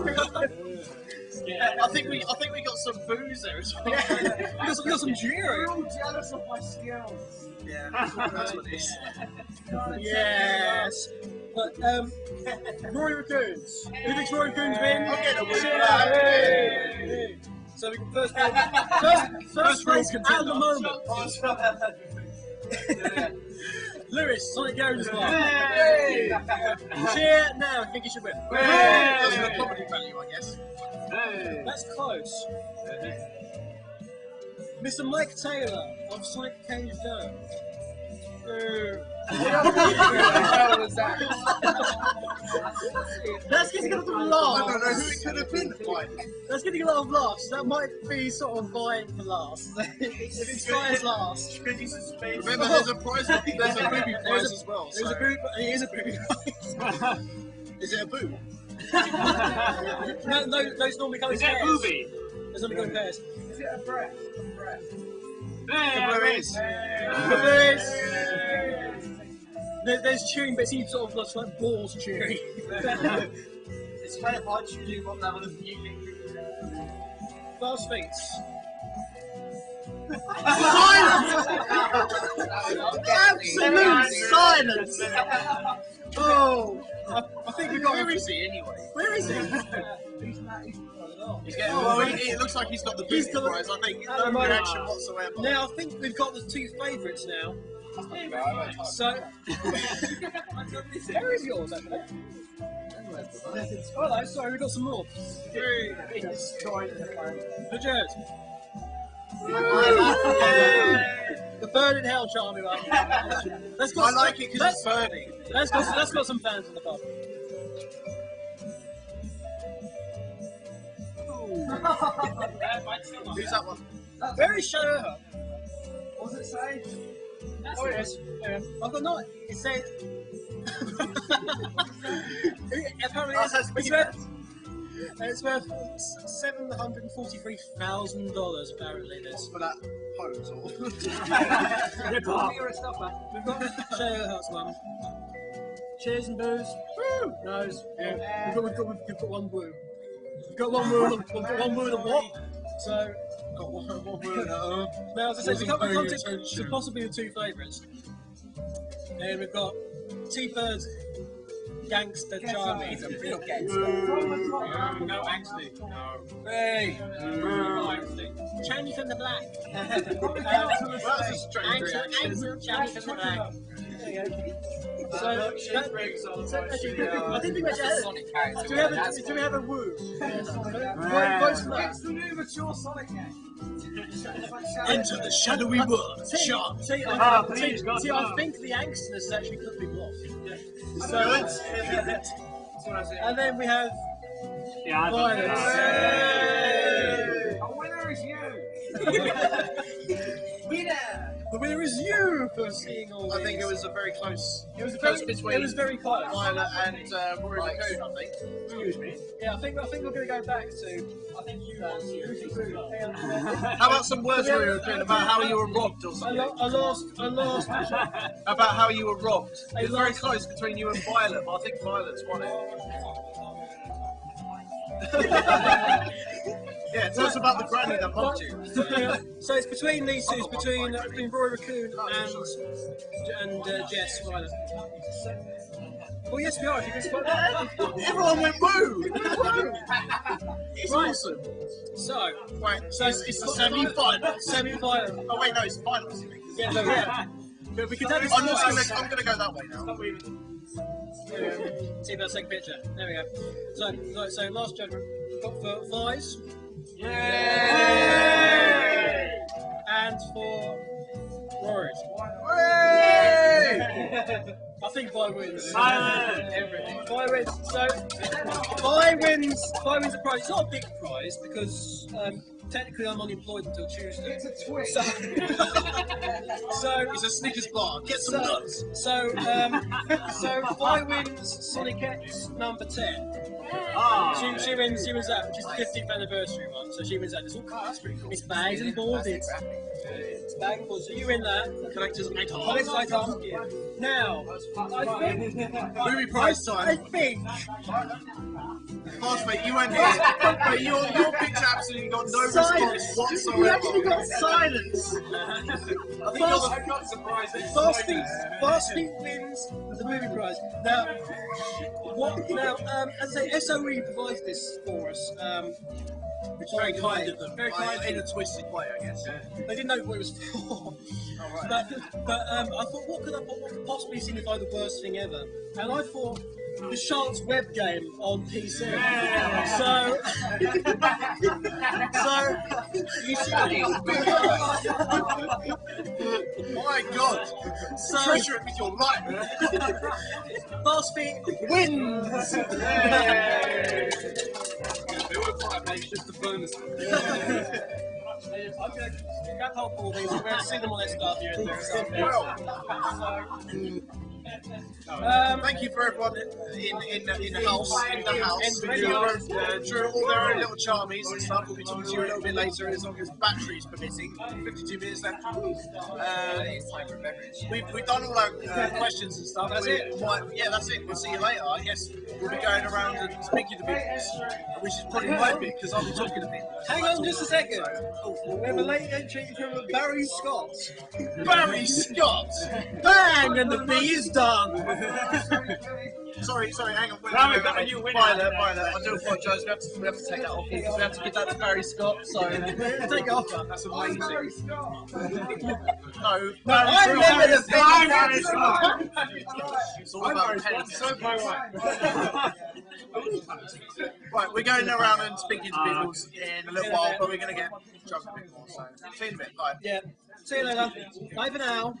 I think we got some booze there as well. We got some Jiro. You're all jealous of my skills. Yeah, that's what it is. Yes. But Rory Raccoons. Who thinks Rory Raccoons win? I'm getting a win. Yay. So we first place at the moment. Lewis, Sonic Garen's one. Cheer now. I think he should win. That's the comedy value, I guess. That's close. Mr. Mike Taylor of Sonic Cage Dome. That's getting a lot of I laughs. don't know who it could have been, Mike. That's getting a lot of laughs. That might be sort of vying for last. If it tries last. Remember, there's a prize. There's a booby prize as well. There's a boob. It is a boob. Is it a boo? No, those normally go in Is that pairs. booby? Those normally go in pairs. The blue is. There's chewing bits, you sort of looks like balls chewing. It's kind of hard to do what level of music. Fast feet. Absolute silence! Oh, I think we got. Where is he anyway? Where is he? He's getting, well, it looks like he's got the booby prize. I think no reaction whatsoever. Now I think we've got the two favourites now. So, where is yours? Actually? Oh, sorry, we've got some more. The Jazz. The bird in hell, charming one. I like it because it's birding. Let's got some fans in the pub. Who's that one? Very sure. What does it say? Oh yes. Yeah. I've got no. It says. Apparently, it's worth $743,000. Apparently, this. For that pose or? We've got Share Hearts one. Cheers and booze. Woo! Nose. Yeah. We've got one woo. We've got one woo. We've got one woo and a what? So. Got one woo. Now, as I said, to come to possibly the two favourites. And we've got T-Bird Gangster Charlie. He's a real gangster. No, angsty. No. Hey! Charlie from the Black. That's a strange reaction. Charlie from the Black. So, I think we mentioned Sonic character. do we have a woo? Voice from that. It's the new mature Sonic game. Enter the shadowy world. Sharp. See, I think the angstness actually could be lost. So, and then we have violence. A winner is you. The winner is you for seeing all. I think it was a very close. It was very close. Violet and Rory McCoon, I think. Excuse me. Yeah, I think we're going to go back to. I think you want How about some words, Rory McCoon, about how you were robbed or something? I lost. About how you were robbed. It was very close between you and Violet, but I think Violet's won it. Yeah, tell us about the granny that bumped you. So it's between these two. It's between Rory Raccoon and Jess Violet. Well, yes, we are. If you can spot that. Everyone went woo! It's awesome. So, right, so it's the semi-final. Semi-final. Oh wait, no, it's the finals. Yeah, no, yeah. But we could have I'm going to go that way now. See if I take a picture. There we go. So last judgment got for Vies. Yay! And for Rory's. I think Vi wins. Everything. Vi wins. So Vi wins a prize. It's not a big prize because technically I'm unemployed until Tuesday. It's a twist. So it's a Snickers bar. Get some nuts. So Vi wins Sonic X number 10. She wins that, which is the 50th anniversary one. So she wins that. It's bags and boarded. It's bags and boarded. So you win that. Collector's item. Now, I think. Movie prize time. I think. Pass, mate, you went here, but your picture absolutely got no response whatsoever. You actually got silence. Fast Feet wins the movie prize. Now, as I say, SOE provides this for us. Which is very kind of them. Very kind in a twisted way, I guess. They didn't know what it was for. But I thought, what could possibly signify the worst thing ever? And I thought the Sharks web game on PC. So you see, why my god! Search it with your life! Fast Feet wins! Yay! They were quite late, just a bonus. I'm going to grab hold of all these. We're going to see them on their start here. Thank you for everyone in the house, through all their own little charmies and stuff. We'll be talking to you a little bit later as long as batteries permitting. 52 minutes left. We've done all our questions and stuff. That's it? Yeah, that's it. We'll see you later. I guess we'll be going around and speaking to people, which is probably my bit because I'll be talking to people. Hang on just a second. We have a late entry from Barry Scott. Barry Scott! Bang! And the bee is done! sorry, hang on. Now we've got a new winner. Pilot. I do apologise. We have to take that off because we have to give that to Barry Scott. So take it off. That's amazing. Barry Scott. No, I remember the Barry Scott. It's all about pennies. So my wife. Right, we're going around and speaking to people in a little while, but we're going to get drunk a bit more. So see you in a bit. Bye. Yeah. See you later. Bye for now.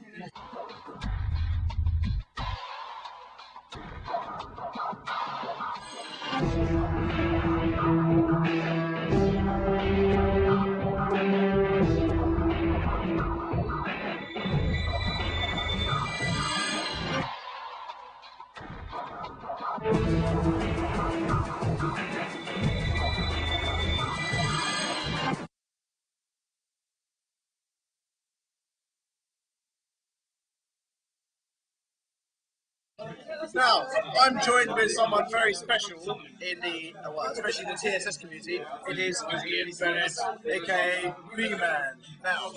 Now, I'm joined with someone very special in the, especially the TSS community. It is Ian Bennett, aka B-Man. Now,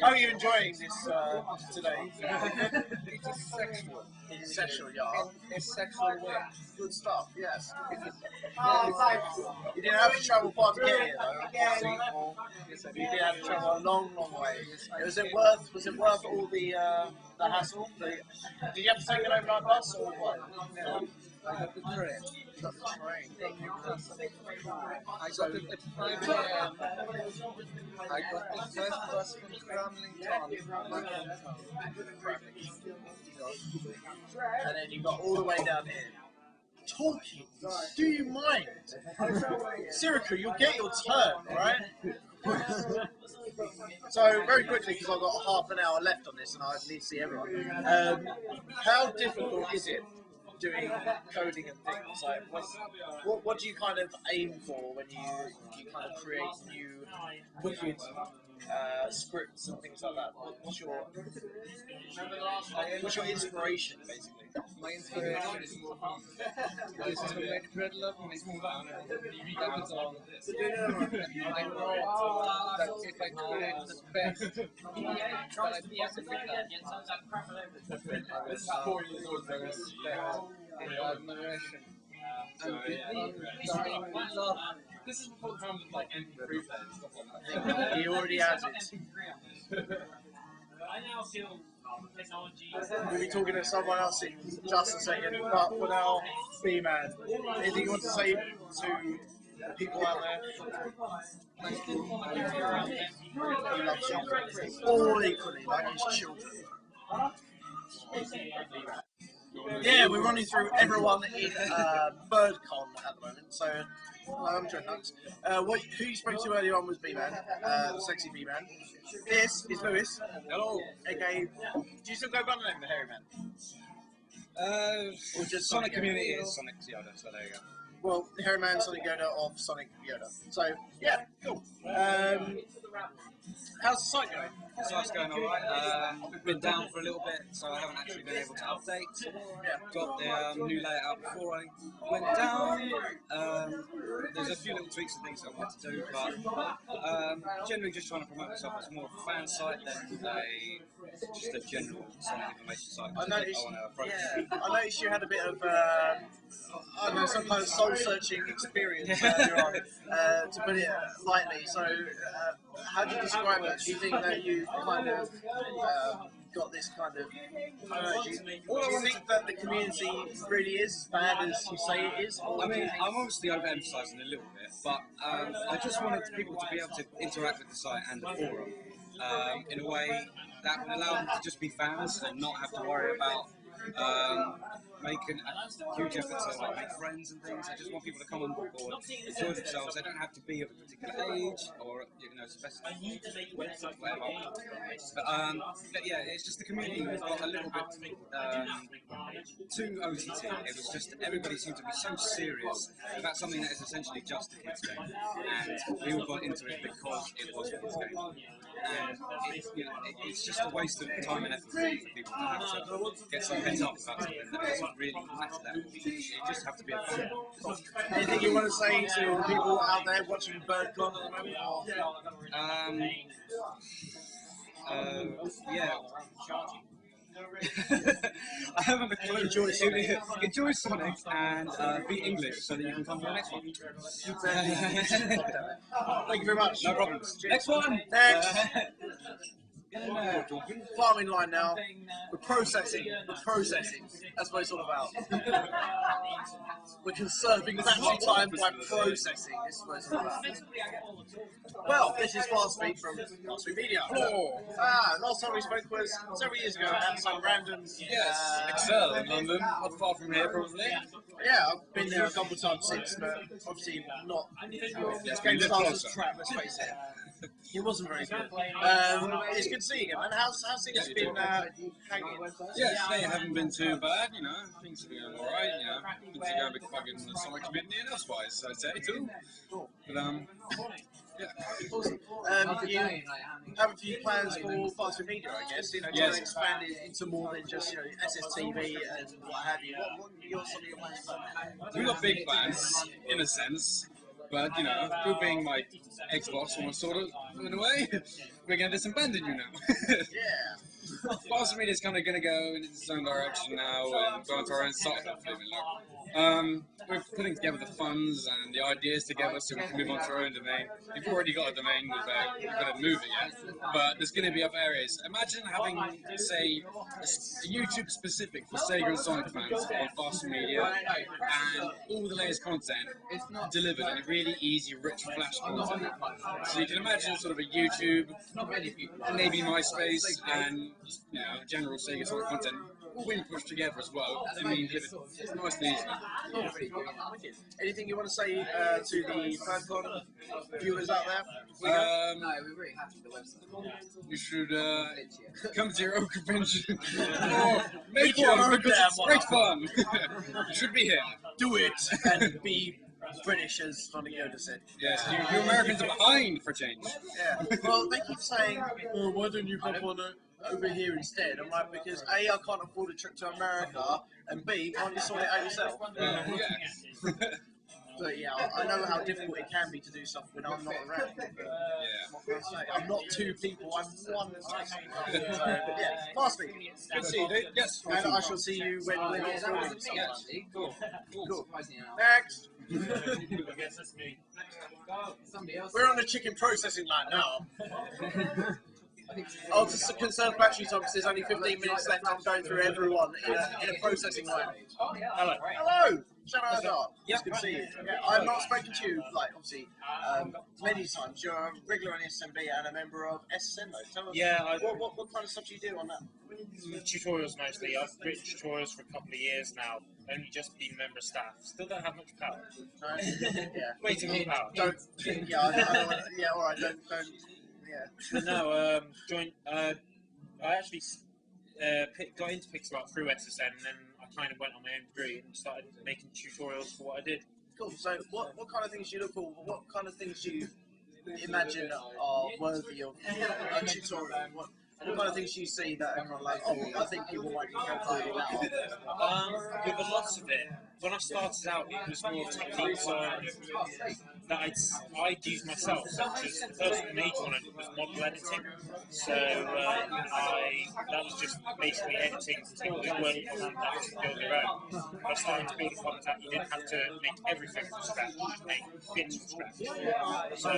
how are you enjoying this today? It is sexual. It is sexual, yeah. It's sexual work. Good stuff, yes. You didn't have to travel far to get here, though. You did have to travel a long, long way. Was it worth all the hassle? Did you have to take an overnight bus or what? I got the train. You got the train. I got it at 5 a.m. I got the first bus from Cramlington. And then you got all the way down here. Talking. Do you mind? Sirica, you'll get your turn, right? So, very quickly, because I've got half an hour left on this and I need to see everyone. How difficult is it doing coding and things? Like, what do you kind of aim for when you kind of create new wicked scripts and things like that? What's your inspiration, basically? My inspiration is to make Red Love Missing. That is all. I know that if I create the best that I possibly can, I will have respect and admiration and the undying love. This is before times of like MP3 players and stuff like that. He already has it. I now feel technology. We'll be talking to someone else in just a second, but for now, B-Man, anything you want to say to the people out there? He loves children. All equally, like his children. Yeah, we're running through everyone in BirdCon at the moment, so I'm Trent Knox. Who you spoke to earlier on was B-Man, the sexy B-Man. This is Lewis. Hello. Okay, do you still go by the name the Hairy Man? Or just Sonic Community is Sonic Yoda, so there you go. Well, the Hairy Man, Sonic Yoda of Sonic Yoda. So, yeah, cool. How's the site going? The site's going alright. We've been down for a little bit, so I haven't actually been able to update. Got the new layout before I went down. There's a few little tweaks and things I want to do, but generally just trying to promote myself as more of a fan site than just a general Sonic information site. I noticed you had a bit of some kind of soul-searching experience earlier on, to put it lightly. So, how do you describe it? Do you think that you kind of got this kind of urge? Do you think that the community really is as bad as you say it is? I mean, I'm obviously overemphasising a little bit, but I just wanted people to be able to interact with the site and the forum in a way that would allow them to just be fans and not have to worry about making a huge effort to like, make friends and things. I just want people to come on board, enjoy themselves. They don't have to be of a particular age or specific whatever. But yeah, it's just the community was got a little bit too OTT. It was just everybody seemed to be so serious about something that is essentially just a kids game, and we all got into it because it was a kids game. And it's just a waste of time and effort for people to have to get so pent up about something that doesn't really matter that much. You just have to be a fan. Anything you want to say to the people out there watching BirdCon at the moment? Yeah. I haven't a clue. Enjoy Sonic and be English so that you can come to the next one. Thank you very much. No problems. Next one. Next. Farming line now. We're processing. That's what it's all about. We're conserving battery time by processing. This is what it's all about. Well, this is Fastbeat from Fastbeat Media. Last time we spoke was several years ago at some random... Yes, Excel in London, not far from here probably. Yeah, I've been there a couple of times since, but obviously not... This game starts as crap, let's face it. It wasn't very good. It's good to see you again, man. How's things been hanging? Yeah, they haven't been too bad, things have been going alright, things are going a bit bug in the Sonic community and elsewise, I'd say, too. But, yeah. Awesome. You have a few plans for Fastbeat Media, I guess, to expand it into more than just, SSTV and what have you. What are some of your plans for that? We've got big plans, in a sense. But, through being like Xbox almost sort of, in a way, we're going to disband you now. Yeah. Fastbeat Media is kind of going to go in its own direction now and go into our own site. We're putting together the funds and the ideas together so we can move on to our own domain. We've already got a domain, we've got to move it yet, but there's going to be other areas. Imagine having, say, a YouTube specific for Sega and Sonic fans on Fastbeat Media, and all the latest content delivered in a really easy, rich Flash content. So you can imagine sort of a YouTube, maybe MySpace, and general Sega Sonic content all being pushed together as well. I mean, it's nice and easy. Anything you want to say to the BirdCon viewers out there? No, we're really happy with the website. You should come to your own convention. Make one, because it's great fun. You should be here. Do it and be British, as Sonic Yoda said. Yes, you Americans are behind for change. Yeah. Well, they keep saying, why don't you hop on over here instead? I'm like, because A, I can't afford a trip to America, and B, can't you sort it out yourself? But yeah, I know how difficult it can be to do stuff when I'm not around. But, I'm not two people, I'm one. So, yeah, Fastbeat. Good to see you, dude. Yes. And I shall see you when we're not filming. Cool. Next. We're on the chicken processing line now. Oh, to conserve battery time because there's only 15 minutes left. I'm going through everyone in a processing line. Hello. Hello. Shadow Dart. It's good to see you. Yeah, I've not spoken to you, obviously, many times. You're a regular on SMB and a member of SSN, though. Tell us, what kind of stuff do you do on that? Tutorials mostly. I've written tutorials for a couple of years now. Only just been member of staff. Still don't have much power. No. Yeah. Waiting on power. Don't. Yeah. All right. Don't. Yeah. No. Joined. I actually got into Pixel Art through SSN, and then I kind of went on my own degree and started making tutorials for what I did. Cool. So, what kind of things do you look for? What kind of things do you imagine are worthy of a tutorial? What kind of things do you see that are kind of like, I think people might be helpful with that? With a lot of it, when I started out, it was more techniques that I'd use myself, such as the first major one I did was model editing. So that was just basically editing particular word content to build your own. If I started to build a content, you didn't have to make everything from scratch, you just make bits from scratch. So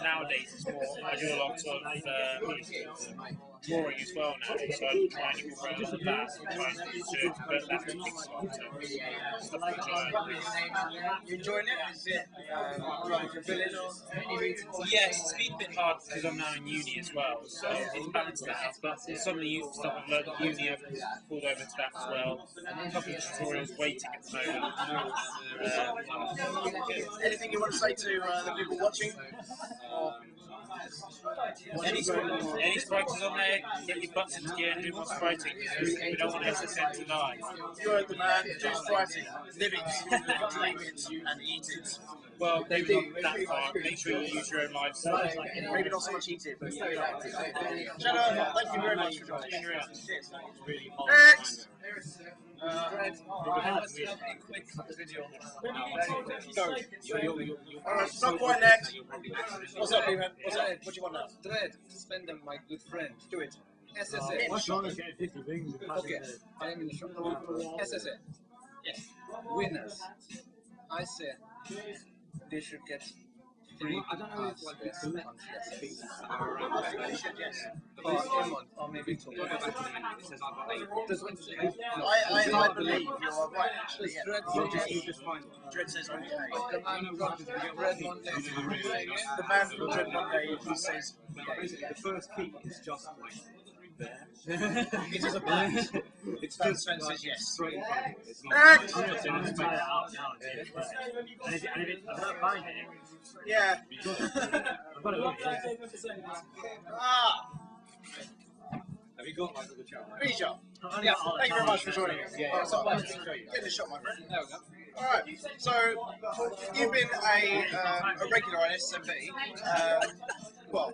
nowadays it's more, I do a lot of drawing as well now, so I'm trying to move around with that and trying to convert that to Kickstarter. Stuff which You enjoying it? Is it like fulfilling or any reason? yes, it's been a bit hard because I'm now in uni as well, so it's balanced that out. But some of the useful stuff I've learned at uni, I've pulled over to that as well. A couple of tutorials waiting at the moment. Anything you want to say to the people watching? Any sprighters on there, get your butts into gear and do more spriting. We don't want SSN to die. You heard the man, do spriting, live it, claim it, and eat it. Well, maybe not that far. Make sure you use your own lifestyle. Maybe not so much eat it, but Shadow, thank you very much for joining us. Next! Alright, not quite next. What's up, Evan? What's up? What do you want now? Dread, spend them, my good friend. Do it. SSA. Okay, I am in the shop. SSA. Yes. Winners. I say they should get free. I don't know if like this month. Yes. Or maybe two. Does Wednesday? I believe you are right, actually. Yeah. Dread says okay. The man who got Dread one day. The man from Dread one day, he says, the first key is just it is a blind. It's just says yes. Straight. Yeah. Ah. Have you got like the chat? Risha. Yeah. Thank you very much for joining us. Yeah. Get the shot, my friend. There we go. Alright, so you've been a regular on SMB. Well,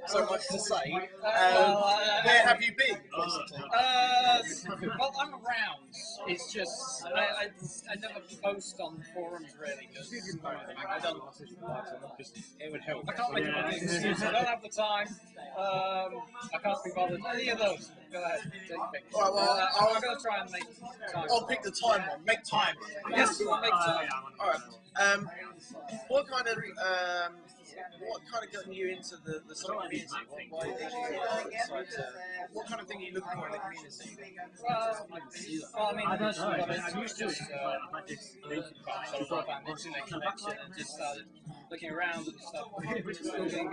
so much to say. Where have you been? Well, I'm around. It's just I never post on forums really because I don't. It would help. I can't make any excuses. I don't have the time. I can't be bothered. Any of those. Go ahead. Take a pick. Alright, well, I'm going to try and make time. I'll pick the time one. Make time. Yes, I'll make time. Alright. What kind of got you into the Sonic community? What kind of thing are you looking for in the community? Well, I mean, I don't know. I used to internet connection and just started looking around and stuff. Building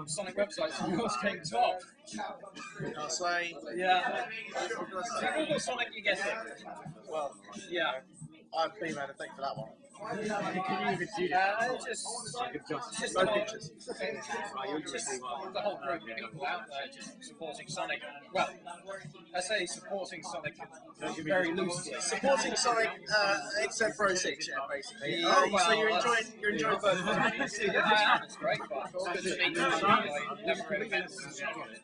Sonic websites and yours came top. I'll say, yeah. If you Google Sonic, you get it. Well, yeah. I've been made a thing for that one. Can you even see just no pictures. Just the whole group of people out there just supporting Sonic. Well, I say supporting Sonic very loosely. Supporting Sonic, except for 06, yeah, basically. Well, so you're enjoying both. Yeah, it's great fun. It's good to meet you. Never really met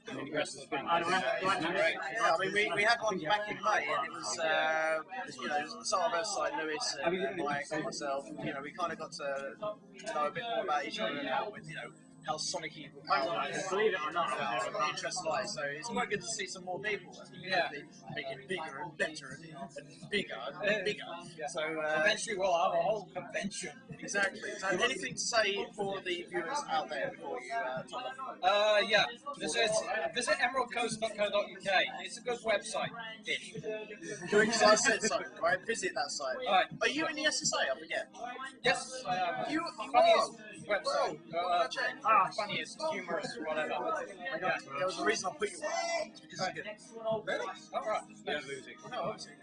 the rest of the band. Great. Yeah, I mean, we had one back in May, and it was, some of us, like Lewis and Mike and myself, we kind of got to know a bit more about each other and how Sonic-y believe it or not, interest lies. So it's quite good to see some more people. Yeah. Make it bigger and better and bigger and bigger. So eventually we'll have a whole convention. Exactly. Anything to say for the viewers out there before you talk about yeah. Visit emeraldcoast.co.uk. It's a good website. Doing because I said so, right? Visit that site. Right. Are you in the SSA? I forget. Yes, I am. You Funniest are. website. Check. Funniest, humorous, whatever. Yeah. There was a reason I put you on. Because it's good. Really? Alright. Yeah, losing. No, obviously.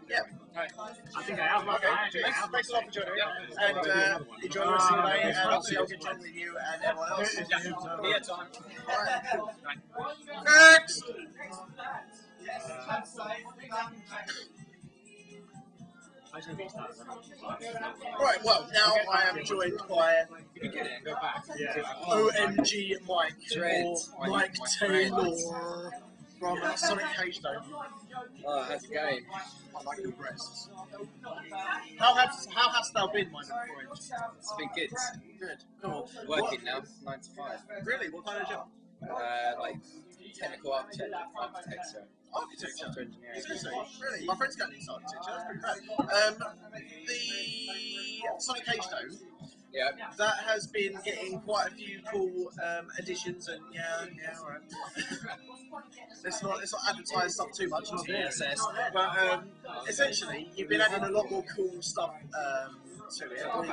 Yeah. Right. I think I have. Okay. Thanks a lot for joining me. And enjoy the rest of the day. And obviously I'll get joined with you and everyone else. Yeah, time. Next! Right, well, now I am joined by OMG Mike, or Mike Taylor from Sonic Cage Dome. Oh, how's it going? I like your breasts. How hast thou been, my friend? It's been good. Good. Come on. Working now, 9 to 5. Really? What kind of job? Like technical architecture. Architecture. Engineering. Really? My friend's going into architecture. That's pretty bad. The Sonic Cage Dome. Yeah. That has been getting quite a few cool additions, and alright. let's not advertise stuff too much into the SS, but essentially you've been adding a lot more cool stuff to it with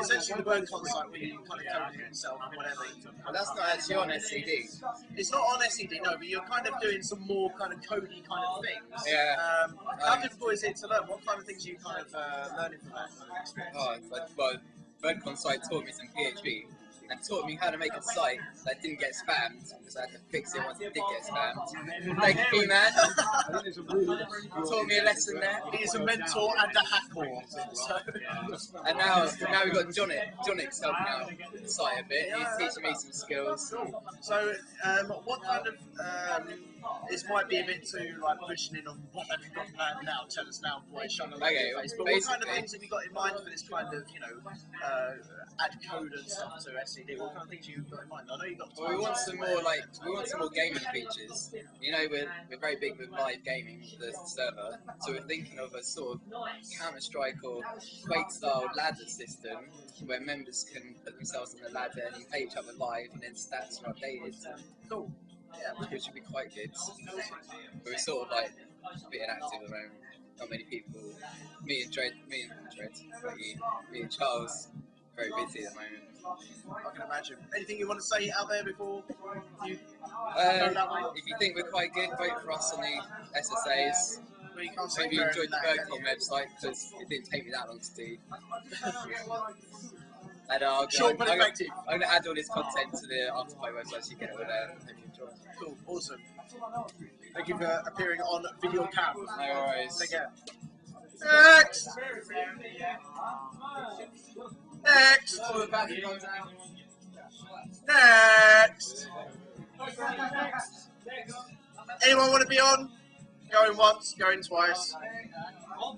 essentially the BurnCon site where you kind of code it yourself and whatever. Well, that's not actually on SCD. It's not on SCD, no, but you're kind of doing some more kind of codey kind of things. Yeah. How difficult is it to learn? What kind of things are you kind of learning from that kind of experience? Oh, well, BurnCon site taught me some PHP and taught me how to make a site that didn't get spammed, because I had to fix it once it did get spammed. Thank you, B-Man. Taught me a lesson there. He is a mentor and a hacker. So. And now we've got Jonix helping out the site a bit. He's teaching me some skills. So, what kind of this might be a bit too like pushing in on what have you got planned now? Tell us now, boy. Okay, face. But what kind of things have you got in mind for this kind of add code and stuff to SCD? What kind of things you got in mind? I know you got. Well, we want some more gaming features. You know, we're very big with live gaming, the server. So we're thinking of a sort of Counter-Strike or Quake-style ladder system where members can put themselves on the ladder and you pay each other live, and then stats are updated. Cool. Yeah, which would be quite good. But we're sort of like a bit inactive at the moment. Not many people. Me and Charles, very busy at the moment. I can imagine. Anything you want to say out there before you go that way? If you think we're quite good, vote for us on the SSAs. Well, you can't say Maybe you enjoyed the that, BurnCon website, because it didn't take me that long to do. And Short but effective. I'm going to add all this content to the Afterpay website so you get it all there. Hope you enjoy it. Cool, awesome. Thank you for appearing on Video Cam. No worries. Take care. Next! Next! Next! Anyone want to be on? Going once, going twice. Oh,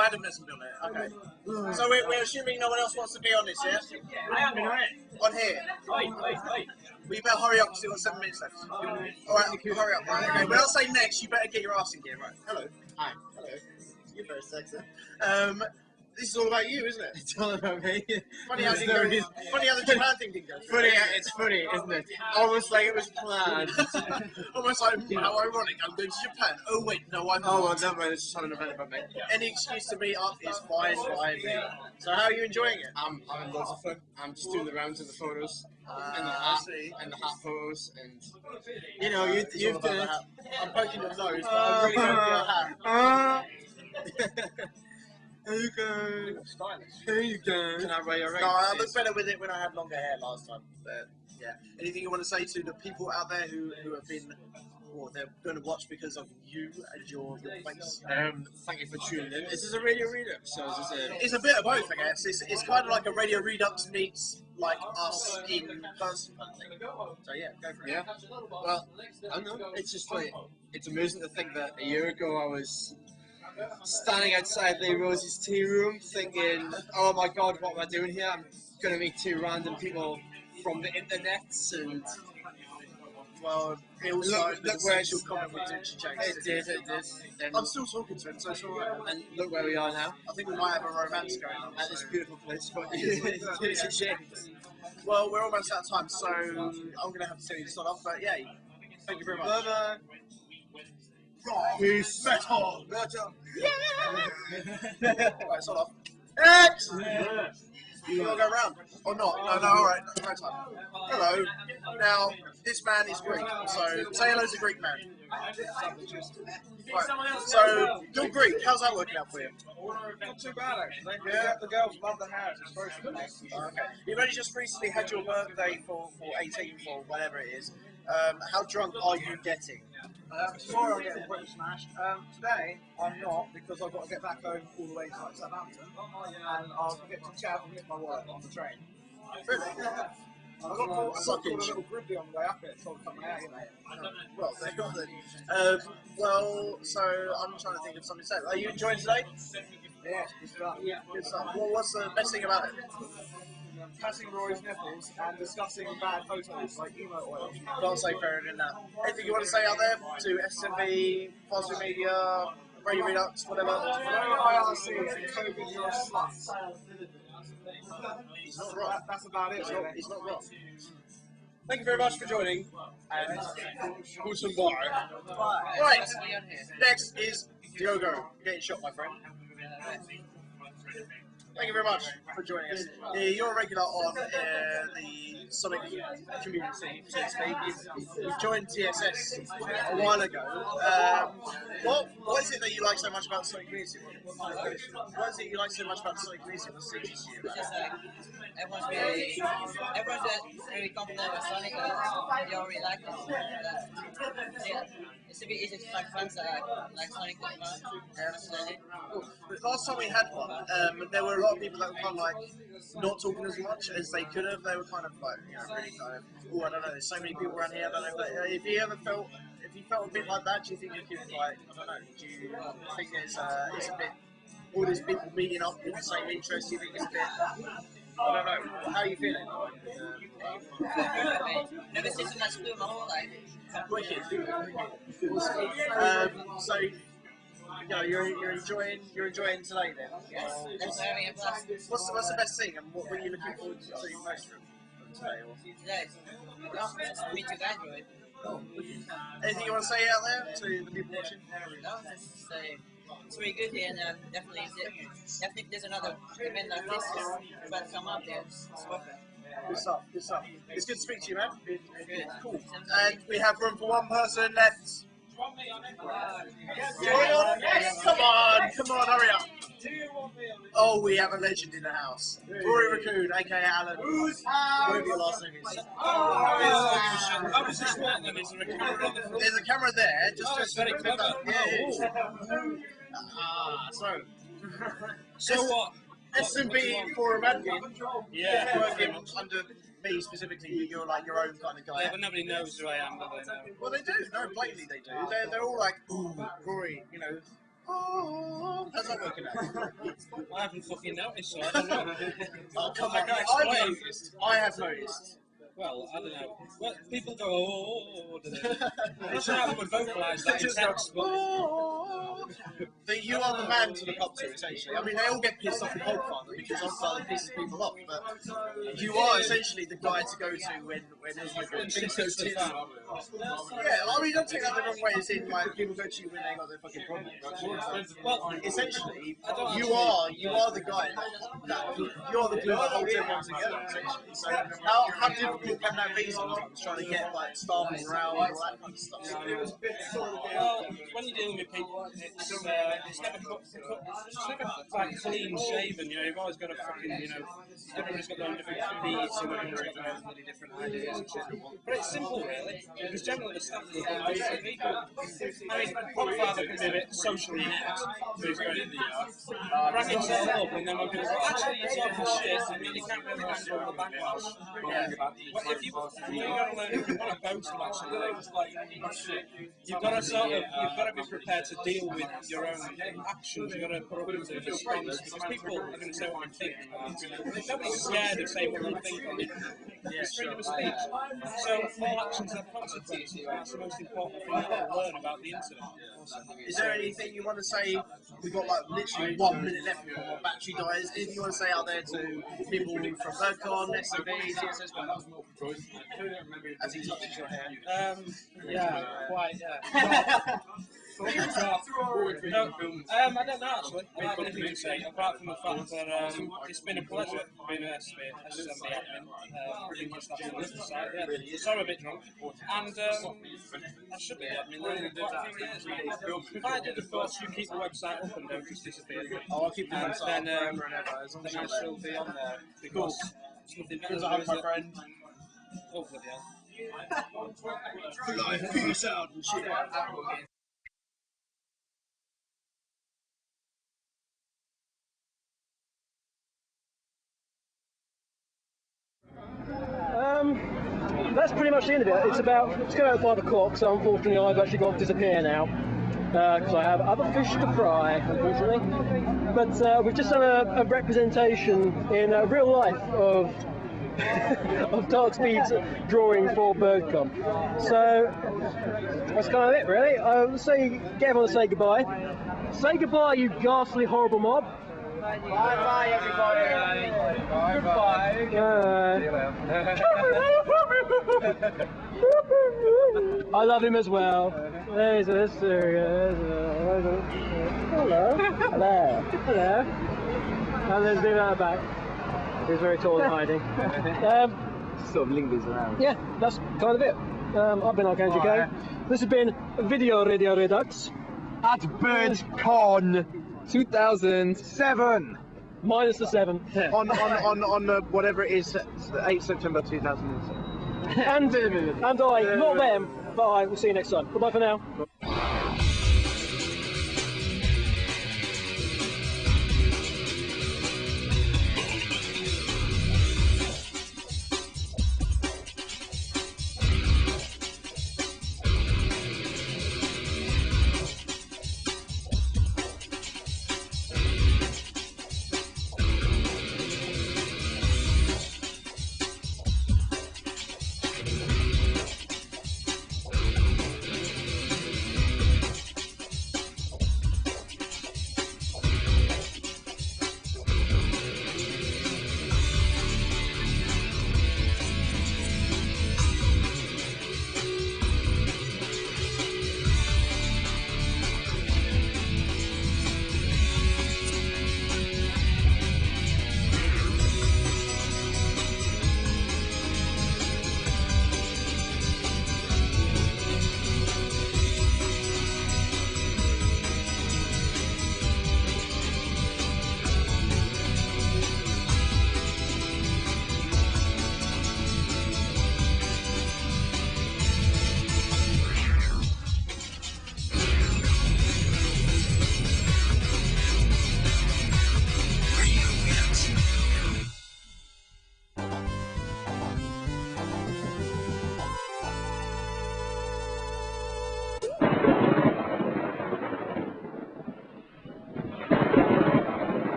Adam hasn't done it. Okay. So we're assuming no one else wants to be on this, yeah? I have been on it. On here. Wait. Well, you better hurry up because you've got 7 minutes left. Alright, hurry up. Right, okay, when I say next, you better get your ass in gear. Right. Hello. Hi. Hello. You're very sexy. This is all about you, isn't it? It's all about me. Funny how the Japan thing didn't go. Funny, it's funny, isn't it? Almost like it was planned. Almost like, how ironic, I'm going to Japan. Oh wait, no, I'm not. Oh, well, never mind, it's just having an event about me. Any excuse to meet up is fine by me. So how are you enjoying it? I'm having lots of fun. I'm just doing the rounds of the photos. And the hat photos, and you know, you've done it. I'm poking your nose, but I'm really going for your hat. There you go. There you go. Can I wear your ring? No, I looked better with it when I had longer hair last time. But yeah, anything you want to say to the people out there who have been, or they're going to watch because of you and your face? Thank you for tuning in. This is a Radio Redux, so it's a bit of both, I guess. It's kind of like a Radio Redux meets like us in person. So yeah, go for it. Yeah. Well, I don't know. It's just like, it's amazing to think that a year ago I was standing outside Lee Rose's tea room thinking, oh my god, what am I doing here? I'm going to meet 2 random people from the internets, and well, it also look where she'll comment with Dutch Chase. It did. I'm still talking to him, so it's alright. And look where we are now. I think we might have a romance going on at this beautiful place. But well, we're almost out of time, so I'm going to have to tell you to start off. But yeah, thank you very much. Bye-bye. Peace. Metal. Right, start off. X! You want to go round? Or not? No, alright. No time. Hello. Now, this man is Greek, so say hello to Greek man. Right. So, good Greek, how's that working out for you? Not too bad, actually. Yeah, the girls love the house. It's very nice. Okay. You've only just recently had your birthday for 18th or whatever it is. How drunk are you getting? Tomorrow I'm getting pretty smashed. Today I'm not, because I've got to get back home all the way to like Southampton, and I'll get to chat and get my wallet on the train. Really? I got caught a little grizzly on the way up it, so I'll cut my hair, you know. Well, there you go then. Well, so I'm trying to think of something to say. Are you enjoying today? Yeah, good stuff. Yeah, good stuff. Well, what's the best thing about it? Passing Rory's nipples and discussing bad photos like emote oil. Can't say fairer than that. Anything you want to say out there to SMB, Positive Media, Radio Redux, whatever. IRC, COVID, you're a slut. He's not wrong. That's about it. He's not wrong. Thank you very much for joining. And Guten Bar. Right. Next is Diogo. You're getting shot, my friend. Thank you very much for joining us. You're a regular on the Sonic community, so to speak. You joined TSS a while ago. What is it that you like so much about the Sonic community? What is it you like so much about the Sonic community? What's it to you? Everyone's really confident with Sonic. They all really like it. Yeah, it's a bit easy to find friends that like Sonic that much. The last time we had one, there were a lot of people that were kind of like not talking as much as they could have. They were kind of like, really kind of, oh, I don't know, there's so many people around here, I don't know. But if you felt a bit like that, do you think you could, like, I don't know, do you think it's a bit, all these people meeting up with the same interests, do you think it's a bit, I don't know, how are you feeling? Never seen so much school in my whole life. Wicked. So, you're enjoying today then? Yes, that's having a blast. What's the best thing, and what were you looking forward to most from today? Today, just for me to graduate. Anything you want to say out there to the people watching? No, just say it's really good here, and definitely if there's another event like this, try to come up there. It's worth it. Good stuff. It's good to speak to you, man. Cool. And we have room for one person left. Come on, hurry up. Oh, we have a legend in the house. Rory Raccoon, aka Alan. Whatever your last name is. There's a camera there. Just very clever. So what? S&B for a admin. Yeah. Working under me specifically, you're like your own kind of guy. Yeah, but nobody knows who I am, do they? Well, they do. No, blatantly they do. They're all like, ooh, Rory, oh, how's that working out? I haven't fucking noticed, so I don't know. Oh, come on. I have noticed. Well, I don't know. Well, people go, oh, do they? It's how they would vocalise that in text, but... You are the man to look up to, essentially. I mean, they all get pissed off in Hulkfather because Hulkfather pisses people off, but you are essentially the guy to go to when things go tits. Yeah, I mean, don't take that the wrong way, as in, like, people go to you when they got their fucking problem. Well, essentially, you are the guy that you're the glue that holds everyone together, essentially. So, how difficult can that be sometimes, trying to get, like, staff around, all that kind of stuff? Well, when you're dealing with people, it's never like clean shaven, you've always got to fucking, everybody's got their own different beats and everyone's got their own really different ideas and shit. But it's simple, really, because generally the staff is good people. I mean, Podfather can be a bit socially inept, so he's going in the yard, wrap himself up, and then when people go, actually, you're talking shit, and you can't really handle the backlash. But if you want to boast about something, you've got to be prepared to deal with your own actions. You've got to put up with the response, because people are going to say what they think. Nobody's scared of saying what they think on it. It's freedom of speech. So all actions have consequences. That's the most important thing to learn about the internet. Is there anything you want to say? We've got like literally 1 minute left before our battery dies. Anything you want to say out there to people from BirdCon, SOB, TSS? As he touches your hair. Quite. I don't know actually. I don't have anything to say apart from the fact that it's been a pleasure being an SMB admin. Pretty much that's on the other side. Yeah. So I'm a bit drunk, and I should be admin now in quite a few years. Provided, of course, you keep the website up and don't just disappear. I'll keep the website then I shall be on there because it's nothing better than my friend. Oh bloody hell! Peace out and shit. That's pretty much the end of it. It's going at 5 o'clock, so unfortunately I've actually got to disappear now because I have other fish to fry, unfortunately. But we've just done a representation in real life of Dark Speed's drawing for BirdCon. So that's kind of it, really. I'll get everyone to say goodbye. Say goodbye, you ghastly, horrible mob. Bye-bye, everybody. Goodbye. I love him as well. There's a serious. Hello. Hello. Hello. And let's do that back. He's very tall and hiding. Sort of lingers around. Yeah, that's kind of it. I've been Archangel K. This has been Video Radio Redux at BirdCon 2007. Minus the 7. on whatever it is, 8 September 2007. and I, not them, but I will see you next time. Goodbye for now.